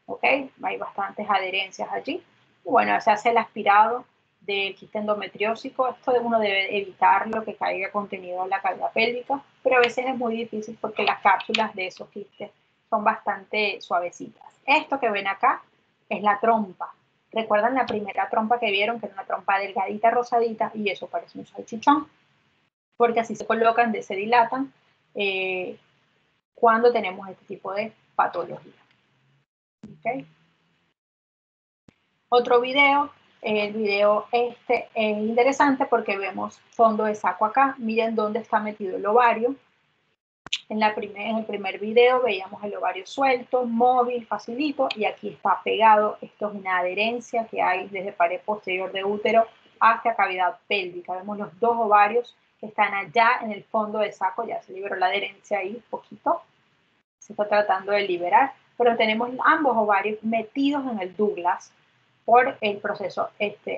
S1: ¿Ok? Hay bastantes adherencias allí. Y bueno, se hace el aspirado del quiste endometriósico. Esto uno debe evitarlo, que caiga contenido en la cavidad pélvica, pero a veces es muy difícil porque las cápsulas de esos quistes son bastante suavecitas. Esto que ven acá es la trompa. ¿Recuerdan la primera trompa que vieron? Que era una trompa delgadita, rosadita, y eso parece un salchichón, porque así se colocan, se dilatan cuando tenemos este tipo de patología. ¿Okay? Otro video, el video este es interesante porque vemos fondo de saco acá. Miren dónde está metido el ovario. En el primer video veíamos el ovario suelto, móvil, facilito, y aquí está pegado. Esto es una adherencia que hay desde pared posterior de útero hacia cavidad pélvica. Vemos los dos ovarios que están allá en el fondo de saco. Ya se liberó la adherencia ahí un poquito. Se está tratando de liberar, pero tenemos ambos ovarios metidos en el Douglas por el proceso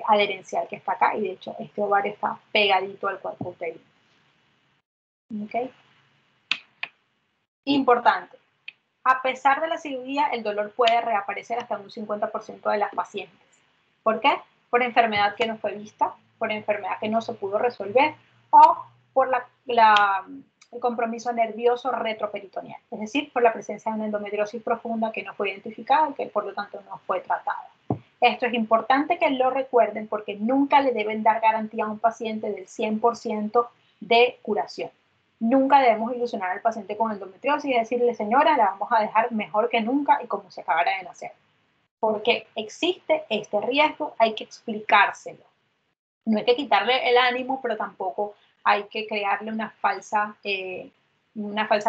S1: adherencial que está acá, y de hecho este ovario está pegadito al cuerpo uterino. ¿Okay? Importante, a pesar de la cirugía, el dolor puede reaparecer hasta un 50% de las pacientes. ¿Por qué? Por enfermedad que no fue vista, por enfermedad que no se pudo resolver, o por el compromiso nervioso retroperitoneal, es decir, por la presencia de una endometriosis profunda que no fue identificada y que por lo tanto no fue tratada. Esto es importante que lo recuerden porque nunca le deben dar garantía a un paciente del 100% de curación. Nunca debemos ilusionar al paciente con endometriosis y decirle, señora, la vamos a dejar mejor que nunca y como se acabara de nacer. Porque existe este riesgo, hay que explicárselo. No hay que quitarle el ánimo, pero tampoco hay que crearle una falsa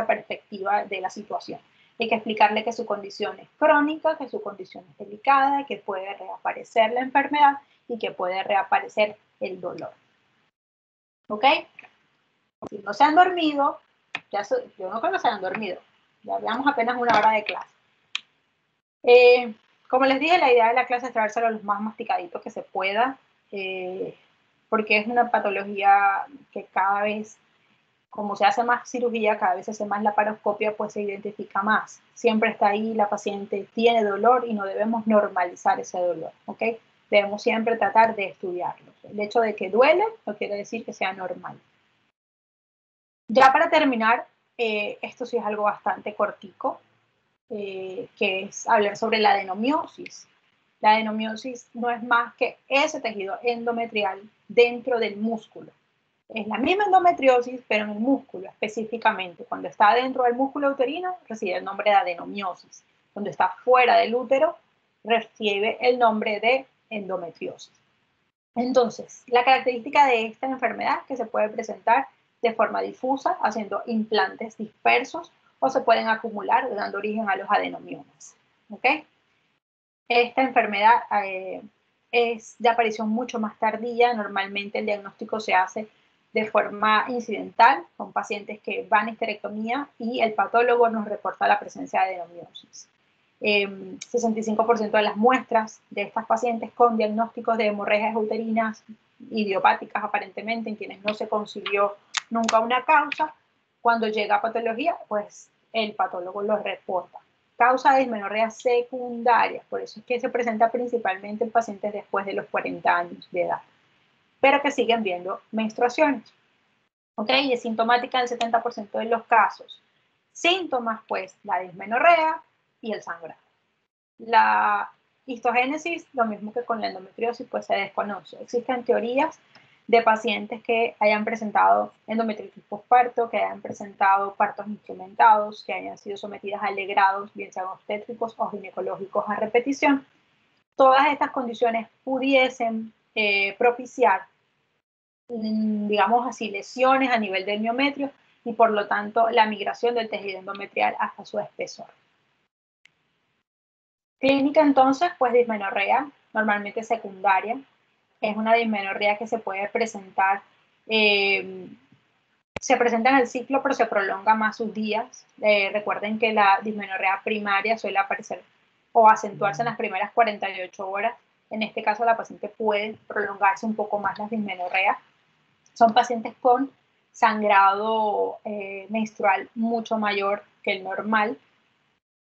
S1: perspectiva de la situación. Hay que explicarle que su condición es crónica, que su condición es delicada, que puede reaparecer la enfermedad y que puede reaparecer el dolor. ¿Ok? Si no se han dormido, yo no creo que se hayan dormido. Ya llevamos apenas una hora de clase. Como les dije, la idea de la clase es traérselo a los más masticaditos que se pueda, porque es una patología que cada vez, como se hace más cirugía, cada vez se hace más laparoscopia, pues se identifica más. Siempre está ahí, la paciente tiene dolor y no debemos normalizar ese dolor, ¿ok? Debemos siempre tratar de estudiarlo. El hecho de que duele no quiere decir que sea normal. Ya para terminar, esto sí es algo bastante cortico, que es hablar sobre la adenomiosis. La adenomiosis no es más que ese tejido endometrial dentro del músculo. Es la misma endometriosis, pero en el músculo específicamente. Cuando está dentro del músculo uterino, recibe el nombre de adenomiosis. Cuando está fuera del útero, recibe el nombre de endometriosis. Entonces, la característica de esta enfermedad es que se puede presentar de forma difusa, haciendo implantes dispersos, o se pueden acumular, dando origen a los adenomiomas. ¿Ok? Esta enfermedad es de aparición mucho más tardía. Normalmente el diagnóstico se hace de forma incidental con pacientes que van a histerectomía y el patólogo nos reporta la presencia de adenomiosis. 65% de las muestras de estas pacientes con diagnósticos de hemorragias uterinas idiopáticas aparentemente, en quienes no se consiguió nunca una causa, cuando llega a patología, pues el patólogo lo reporta. Causa de dismenorrea secundaria, por eso es que se presenta principalmente en pacientes después de los 40 años de edad, pero que siguen viendo menstruaciones. ¿Ok? Y es sintomática en el 70% de los casos. Síntomas, pues, la dismenorrea y el sangrado. La histogénesis, lo mismo que con la endometriosis, pues se desconoce. Existen teorías de pacientes que hayan presentado endometritis postparto, que hayan presentado partos instrumentados, que hayan sido sometidas a legrados, bien sean obstétricos o ginecológicos a repetición. Todas estas condiciones pudiesen propiciar digamos así, lesiones a nivel del miometrio y por lo tanto la migración del tejido endometrial hasta su espesor. Clínica entonces, pues dismenorrea, normalmente secundaria. Es una dismenorrea que se puede presentar, se presenta en el ciclo pero se prolonga más sus días. Recuerden que la dismenorrea primaria suele aparecer o acentuarse en las primeras 48 horas. En este caso la paciente puede prolongarse un poco más las dismenorreas. Son pacientes con sangrado menstrual mucho mayor que el normal.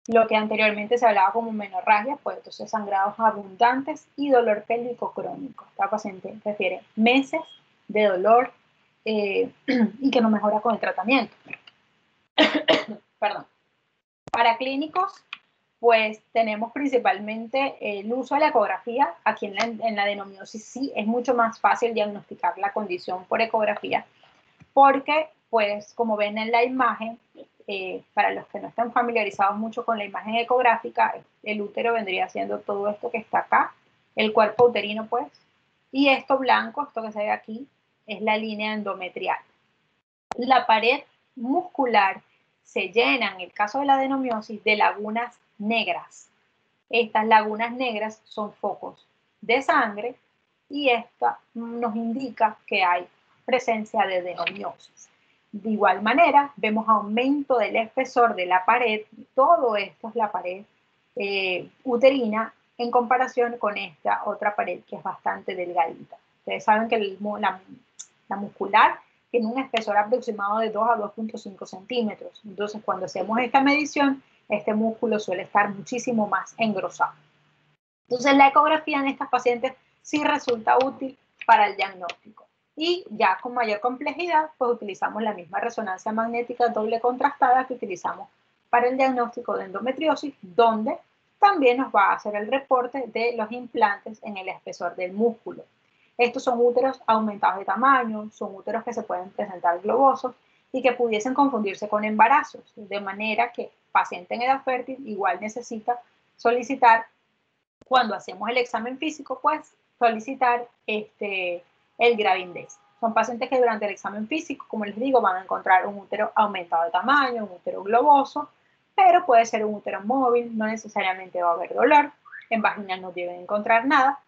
S1: Lo que anteriormente se hablaba como menorragia, pues entonces sangrados abundantes y dolor pélvico crónico. Esta paciente refiere meses de dolor y que no mejora con el tratamiento. Perdón. Para clínicos, pues tenemos principalmente el uso de la ecografía. Aquí en la adenomiosis sí es mucho más fácil diagnosticar la condición por ecografía, porque pues como ven en la imagen, para los que no están familiarizados mucho con la imagen ecográfica, el útero vendría siendo todo esto que está acá, el cuerpo uterino pues, y esto blanco, esto que se ve aquí, es la línea endometrial. La pared muscular se llena, en el caso de la adenomiosis, de lagunas negras. Estas lagunas negras son focos de sangre y esta nos indica que hay presencia de adenomiosis. De igual manera, vemos aumento del espesor de la pared. Todo esto es la pared uterina en comparación con esta otra pared que es bastante delgadita. Ustedes saben que la muscular tiene un espesor aproximado de 2 a 2.5 centímetros. Entonces, cuando hacemos esta medición, este músculo suele estar muchísimo más engrosado. Entonces, la ecografía en estas pacientes sí resulta útil para el diagnóstico. Y ya con mayor complejidad, pues utilizamos la misma resonancia magnética doble contrastada que utilizamos para el diagnóstico de endometriosis, donde también nos va a hacer el reporte de los implantes en el espesor del músculo. Estos son úteros aumentados de tamaño, son úteros que se pueden presentar globosos y que pudiesen confundirse con embarazos, de manera que paciente en edad fértil igual necesita solicitar, cuando hacemos el examen físico, pues solicitar el Gravindex. Son pacientes que durante el examen físico, como les digo, van a encontrar un útero aumentado de tamaño, un útero globoso, pero puede ser un útero móvil, no necesariamente va a haber dolor, en vagina no deben encontrar nada,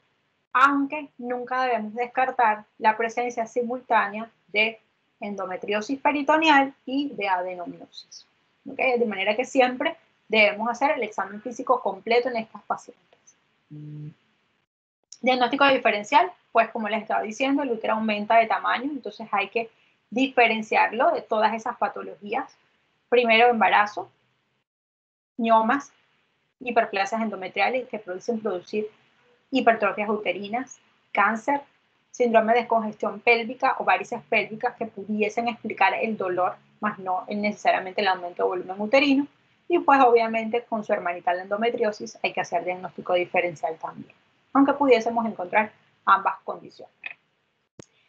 S1: aunque nunca debemos descartar la presencia simultánea de endometriosis peritoneal y de adenomiosis. ¿Okay? De manera que siempre debemos hacer el examen físico completo en estas pacientes. Diagnóstico diferencial, pues como les estaba diciendo, el útero aumenta de tamaño, entonces hay que diferenciarlo de todas esas patologías. Primero, embarazo, miomas, hiperplasias endometriales que producir hipertrofias uterinas, cáncer, síndrome de congestión pélvica o varices pélvicas que pudiesen explicar el dolor, más no necesariamente el aumento de volumen uterino. Y pues obviamente con su hermanita la endometriosis hay que hacer diagnóstico diferencial también, aunque pudiésemos encontrar ambas condiciones.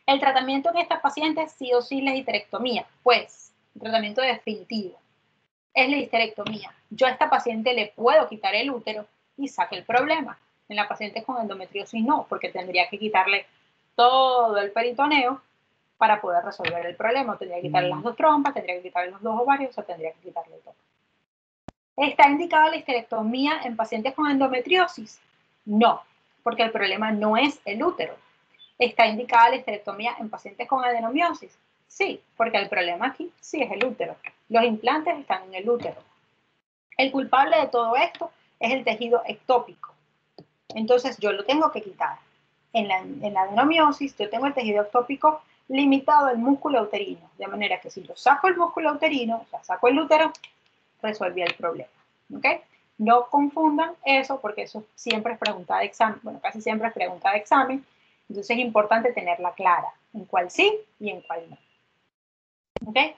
S1: El tratamiento en estas pacientes sí o sí la histerectomía, pues el tratamiento definitivo es la histerectomía. Yo a esta paciente le puedo quitar el útero y saque el problema. En la paciente con endometriosis no, porque tendría que quitarle todo el peritoneo para poder resolver el problema. Tendría que quitarle las dos trompas, tendría que quitarle los dos ovarios, o tendría que quitarle todo. ¿Está indicada la histerectomía en pacientes con endometriosis? No, porque el problema no es el útero. ¿Está indicada la histerectomía en pacientes con adenomiosis? Sí, porque el problema aquí sí es el útero. Los implantes están en el útero. El culpable de todo esto es el tejido ectópico. Entonces yo lo tengo que quitar. En la adenomiosis yo tengo el tejido ectópico limitado al músculo uterino, de manera que si yo saco el músculo uterino, o sea, saco el útero, resolví el problema. ¿Okay? No confundan eso porque eso siempre es pregunta de examen, bueno, casi siempre es pregunta de examen, entonces es importante tenerla clara en cuál sí y en cuál no. ¿Okay?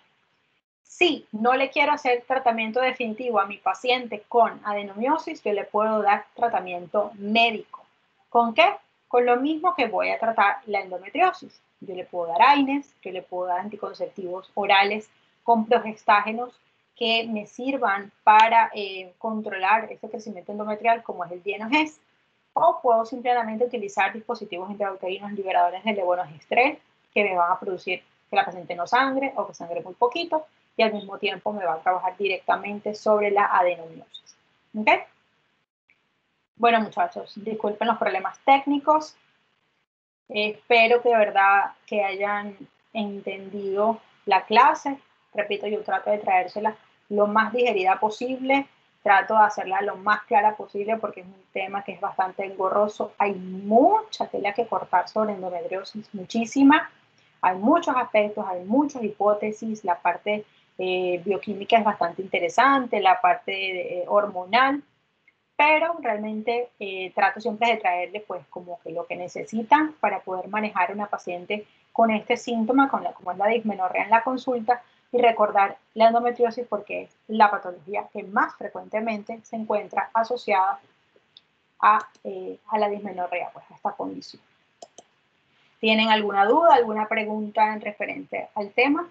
S1: Si no le quiero hacer tratamiento definitivo a mi paciente con adenomiosis, yo le puedo dar tratamiento médico. ¿Con qué? Con lo mismo que voy a tratar la endometriosis. Yo le puedo dar AINES, yo le puedo dar anticonceptivos orales con progestágenos que me sirvan para controlar ese crecimiento endometrial como es el Dienogest, o puedo simplemente utilizar dispositivos intrauterinos liberadores de levonorgestrel que me van a producir que la paciente no sangre o que sangre muy poquito, y al mismo tiempo me va a trabajar directamente sobre la adenomiosis. ¿Ok? Bueno, muchachos, disculpen los problemas técnicos. Espero que de verdad que hayan entendido la clase. Repito, yo trato de traérsela lo más digerida posible. Trato de hacerla lo más clara posible porque es un tema que es bastante engorroso. Hay mucha tela que cortar sobre endometriosis, muchísima. Hay muchos aspectos, hay muchas hipótesis. La parte bioquímica es bastante interesante, la parte hormonal, pero realmente trato siempre de traerle pues como que lo que necesitan para poder manejar a una paciente con este síntoma, como es la dismenorrea en la consulta, y recordar la endometriosis porque es la patología que más frecuentemente se encuentra asociada a la dismenorrea, pues a esta condición. ¿Tienen alguna duda, alguna pregunta en referente al tema?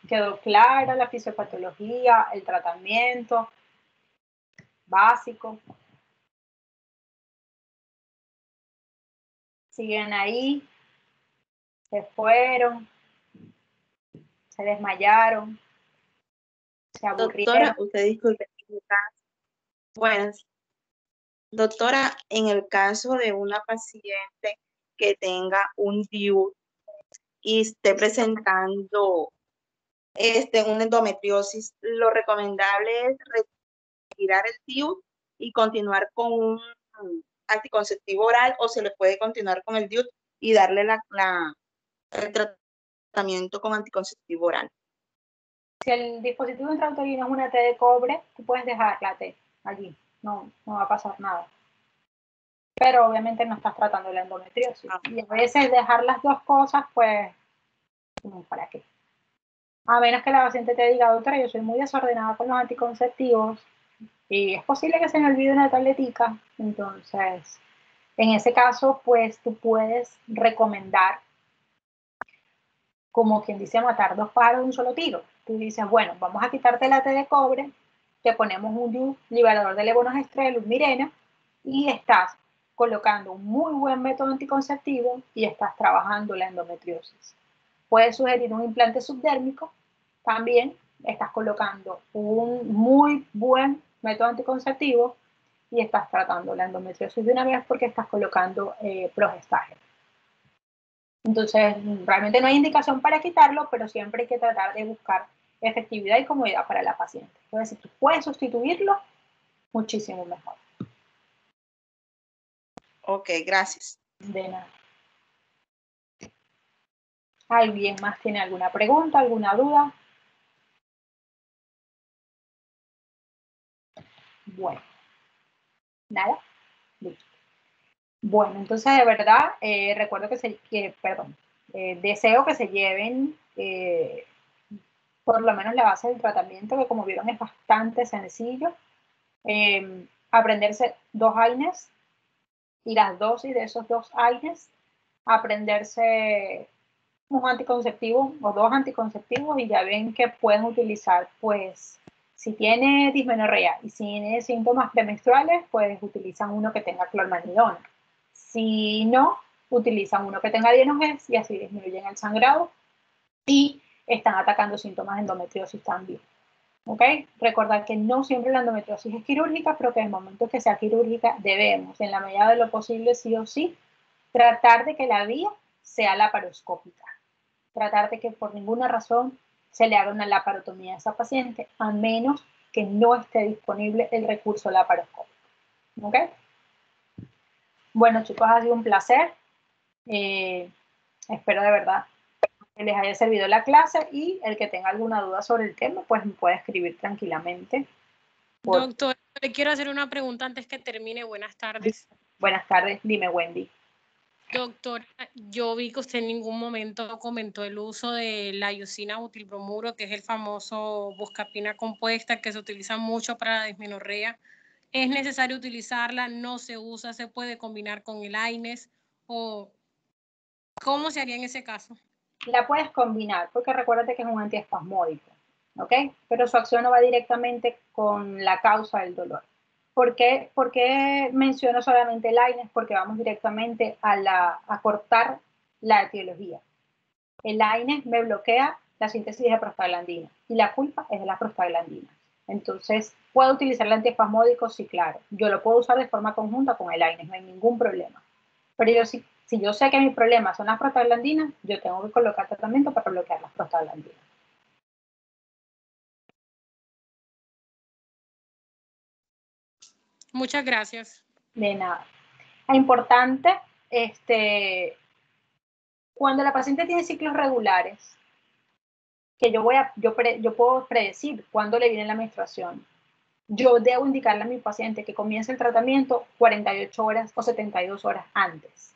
S1: ¿Quedó clara la fisiopatología, el tratamiento básico? ¿Siguen ahí? ¿Se fueron? ¿Se desmayaron? ¿Se aburrieron?
S2: Doctora, usted disculpe. Buenas. Doctora, en el caso de una paciente que tenga un DIU y esté presentando una endometriosis, lo recomendable es retirar el DIU y continuar con un anticonceptivo oral, o se le puede continuar con el DIU y darle el tratamiento con anticonceptivo oral.
S1: Si el dispositivo intrauterino es una T de cobre, tú puedes dejar la T allí, no va a pasar nada. Pero obviamente no estás tratando la endometriosis. Y a veces dejar las dos cosas, pues, ¿para qué? A menos que la paciente te diga, doctora, yo soy muy desordenada con los anticonceptivos y es posible que se me olvide una tabletica. Entonces, en ese caso, pues tú puedes recomendar, como quien dice, matar dos pájaros de un solo tiro. Tú dices, bueno, vamos a quitarte la T de cobre, te ponemos un liberador de levonorgestrel, Mirena, y estás colocando un muy buen método anticonceptivo y estás trabajando la endometriosis. Puedes sugerir un implante subdérmico, también estás colocando un muy buen método anticonceptivo y estás tratando la endometriosis de una vez porque estás colocando progestágeno. Entonces, realmente no hay indicación para quitarlo, pero siempre hay que tratar de buscar efectividad y comodidad para la paciente. Entonces, si tú puedes sustituirlo, muchísimo mejor.
S2: Ok, gracias.
S1: De nada. ¿Alguien más tiene alguna pregunta, alguna duda? Bueno, nada. Listo. Bueno, entonces de verdad, recuerdo deseo que se lleven por lo menos la base del tratamiento, que como vieron es bastante sencillo. Aprenderse 2 AINES y las dosis de esos 2 AINES, aprenderse un anticonceptivo o 2 anticonceptivos y ya ven que pueden utilizar, pues, si tiene dismenorrea y si tiene síntomas premenstruales, pues utilizan uno que tenga clormanidona. Si no, utilizan uno que tenga dienogés y así disminuyen el sangrado y están atacando síntomas de endometriosis también. ¿Ok? Recordar que no siempre la endometriosis es quirúrgica, pero que en el momento que sea quirúrgica debemos, en la medida de lo posible, sí o sí, tratar de que la vía sea laparoscópica. Tratar de que por ninguna razón se le haga una laparotomía a esa paciente, a menos que no esté disponible el recurso laparoscópico. ¿Ok? Bueno, chicos, ha sido un placer. Espero de verdad que les haya servido la clase y el que tenga alguna duda sobre el tema, pues me puede escribir tranquilamente.
S6: Doctor, le quiero hacer una pregunta antes que termine. Buenas tardes.
S1: Buenas tardes, dime, Wendy.
S6: Doctor, yo vi que usted en ningún momento comentó el uso de la iosina butilbromuro, que es el famoso buscapina compuesta que se utiliza mucho para la dismenorrea. ¿Es necesario utilizarla? ¿No se usa? ¿Se puede combinar con el AINES? ¿O cómo se haría en ese caso?
S1: La puedes combinar, porque recuérdate que es un antiespasmódico. ¿ok? Pero su acción no va directamente con la causa del dolor. ¿Por qué menciono solamente el AINES? Porque vamos directamente a cortar la etiología. El AINES me bloquea la síntesis de prostaglandina y la culpa es de la prostaglandina. Entonces, ¿puedo utilizar el antiespasmódico? Sí, claro. Yo lo puedo usar de forma conjunta con el AINES, no hay ningún problema. Pero si yo sé que mi problema son las prostaglandinas, yo tengo que colocar tratamiento para bloquear las prostaglandinas.
S6: Muchas gracias.
S1: De nada. Es importante, cuando la paciente tiene ciclos regulares, que yo puedo predecir cuándo le viene la menstruación, yo debo indicarle a mi paciente que comience el tratamiento 48 horas o 72 horas antes.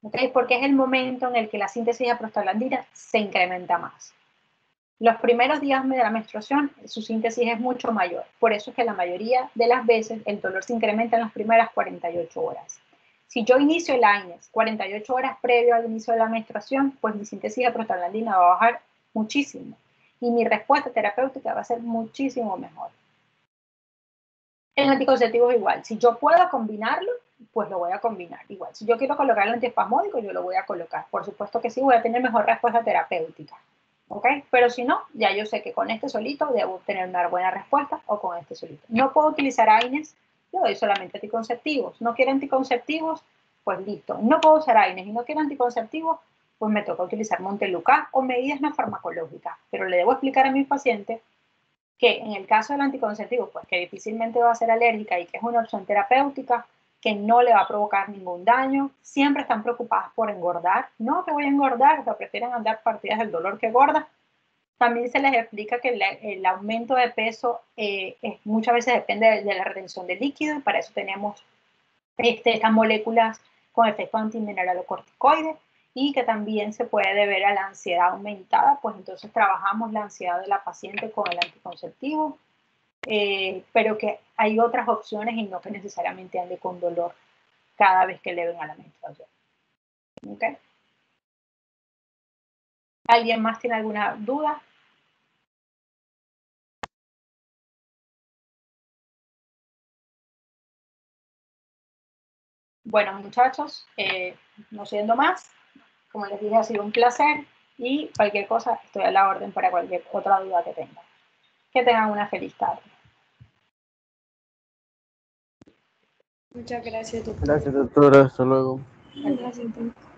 S1: ¿Okay? Porque es el momento en el que la síntesis de prostaglandina se incrementa más. Los primeros días de la menstruación, su síntesis es mucho mayor. Por eso es que la mayoría de las veces el dolor se incrementa en las primeras 48 horas. Si yo inicio el AINES 48 horas previo al inicio de la menstruación, pues mi síntesis de prostaglandina va a bajar muchísimo. Y mi respuesta terapéutica va a ser muchísimo mejor. El anticonceptivo es igual. Si yo puedo combinarlo, pues lo voy a combinar igual. Si yo quiero colocar el antiespasmódico, yo lo voy a colocar. Por supuesto que sí, voy a tener mejor respuesta terapéutica. ¿Ok? Pero si no, ya yo sé que con este solito debo tener una buena respuesta o con este solito. No puedo utilizar AINES, yo doy solamente anticonceptivos. No quiero anticonceptivos, pues listo. No puedo usar AINES y no quiero anticonceptivos, pues me toca utilizar Montelukast o medidas no farmacológicas. Pero le debo explicar a mi paciente que en el caso del anticonceptivo, pues que difícilmente va a ser alérgica y que es una opción terapéutica, que no le va a provocar ningún daño, siempre están preocupadas por engordar, no que voy a engordar, o sea, prefieren andar partidas del dolor que gorda. También se les explica que el aumento de peso muchas veces depende de la retención de líquido, y para eso tenemos estas moléculas con efecto antimineralocorticoide, y que también se puede deber a la ansiedad aumentada, pues entonces trabajamos la ansiedad de la paciente con el anticonceptivo, pero que hay otras opciones y no que necesariamente ande con dolor cada vez que le ven a la menstruación. ¿Okay? ¿Alguien más tiene alguna duda? Bueno, muchachos, no siendo más, como les dije, ha sido un placer y cualquier cosa estoy a la orden para cualquier otra duda que tengan. Que tengan una feliz tarde.
S7: Muchas gracias, doctora.
S4: Gracias, doctora. Hasta luego.
S7: Gracias, doctora.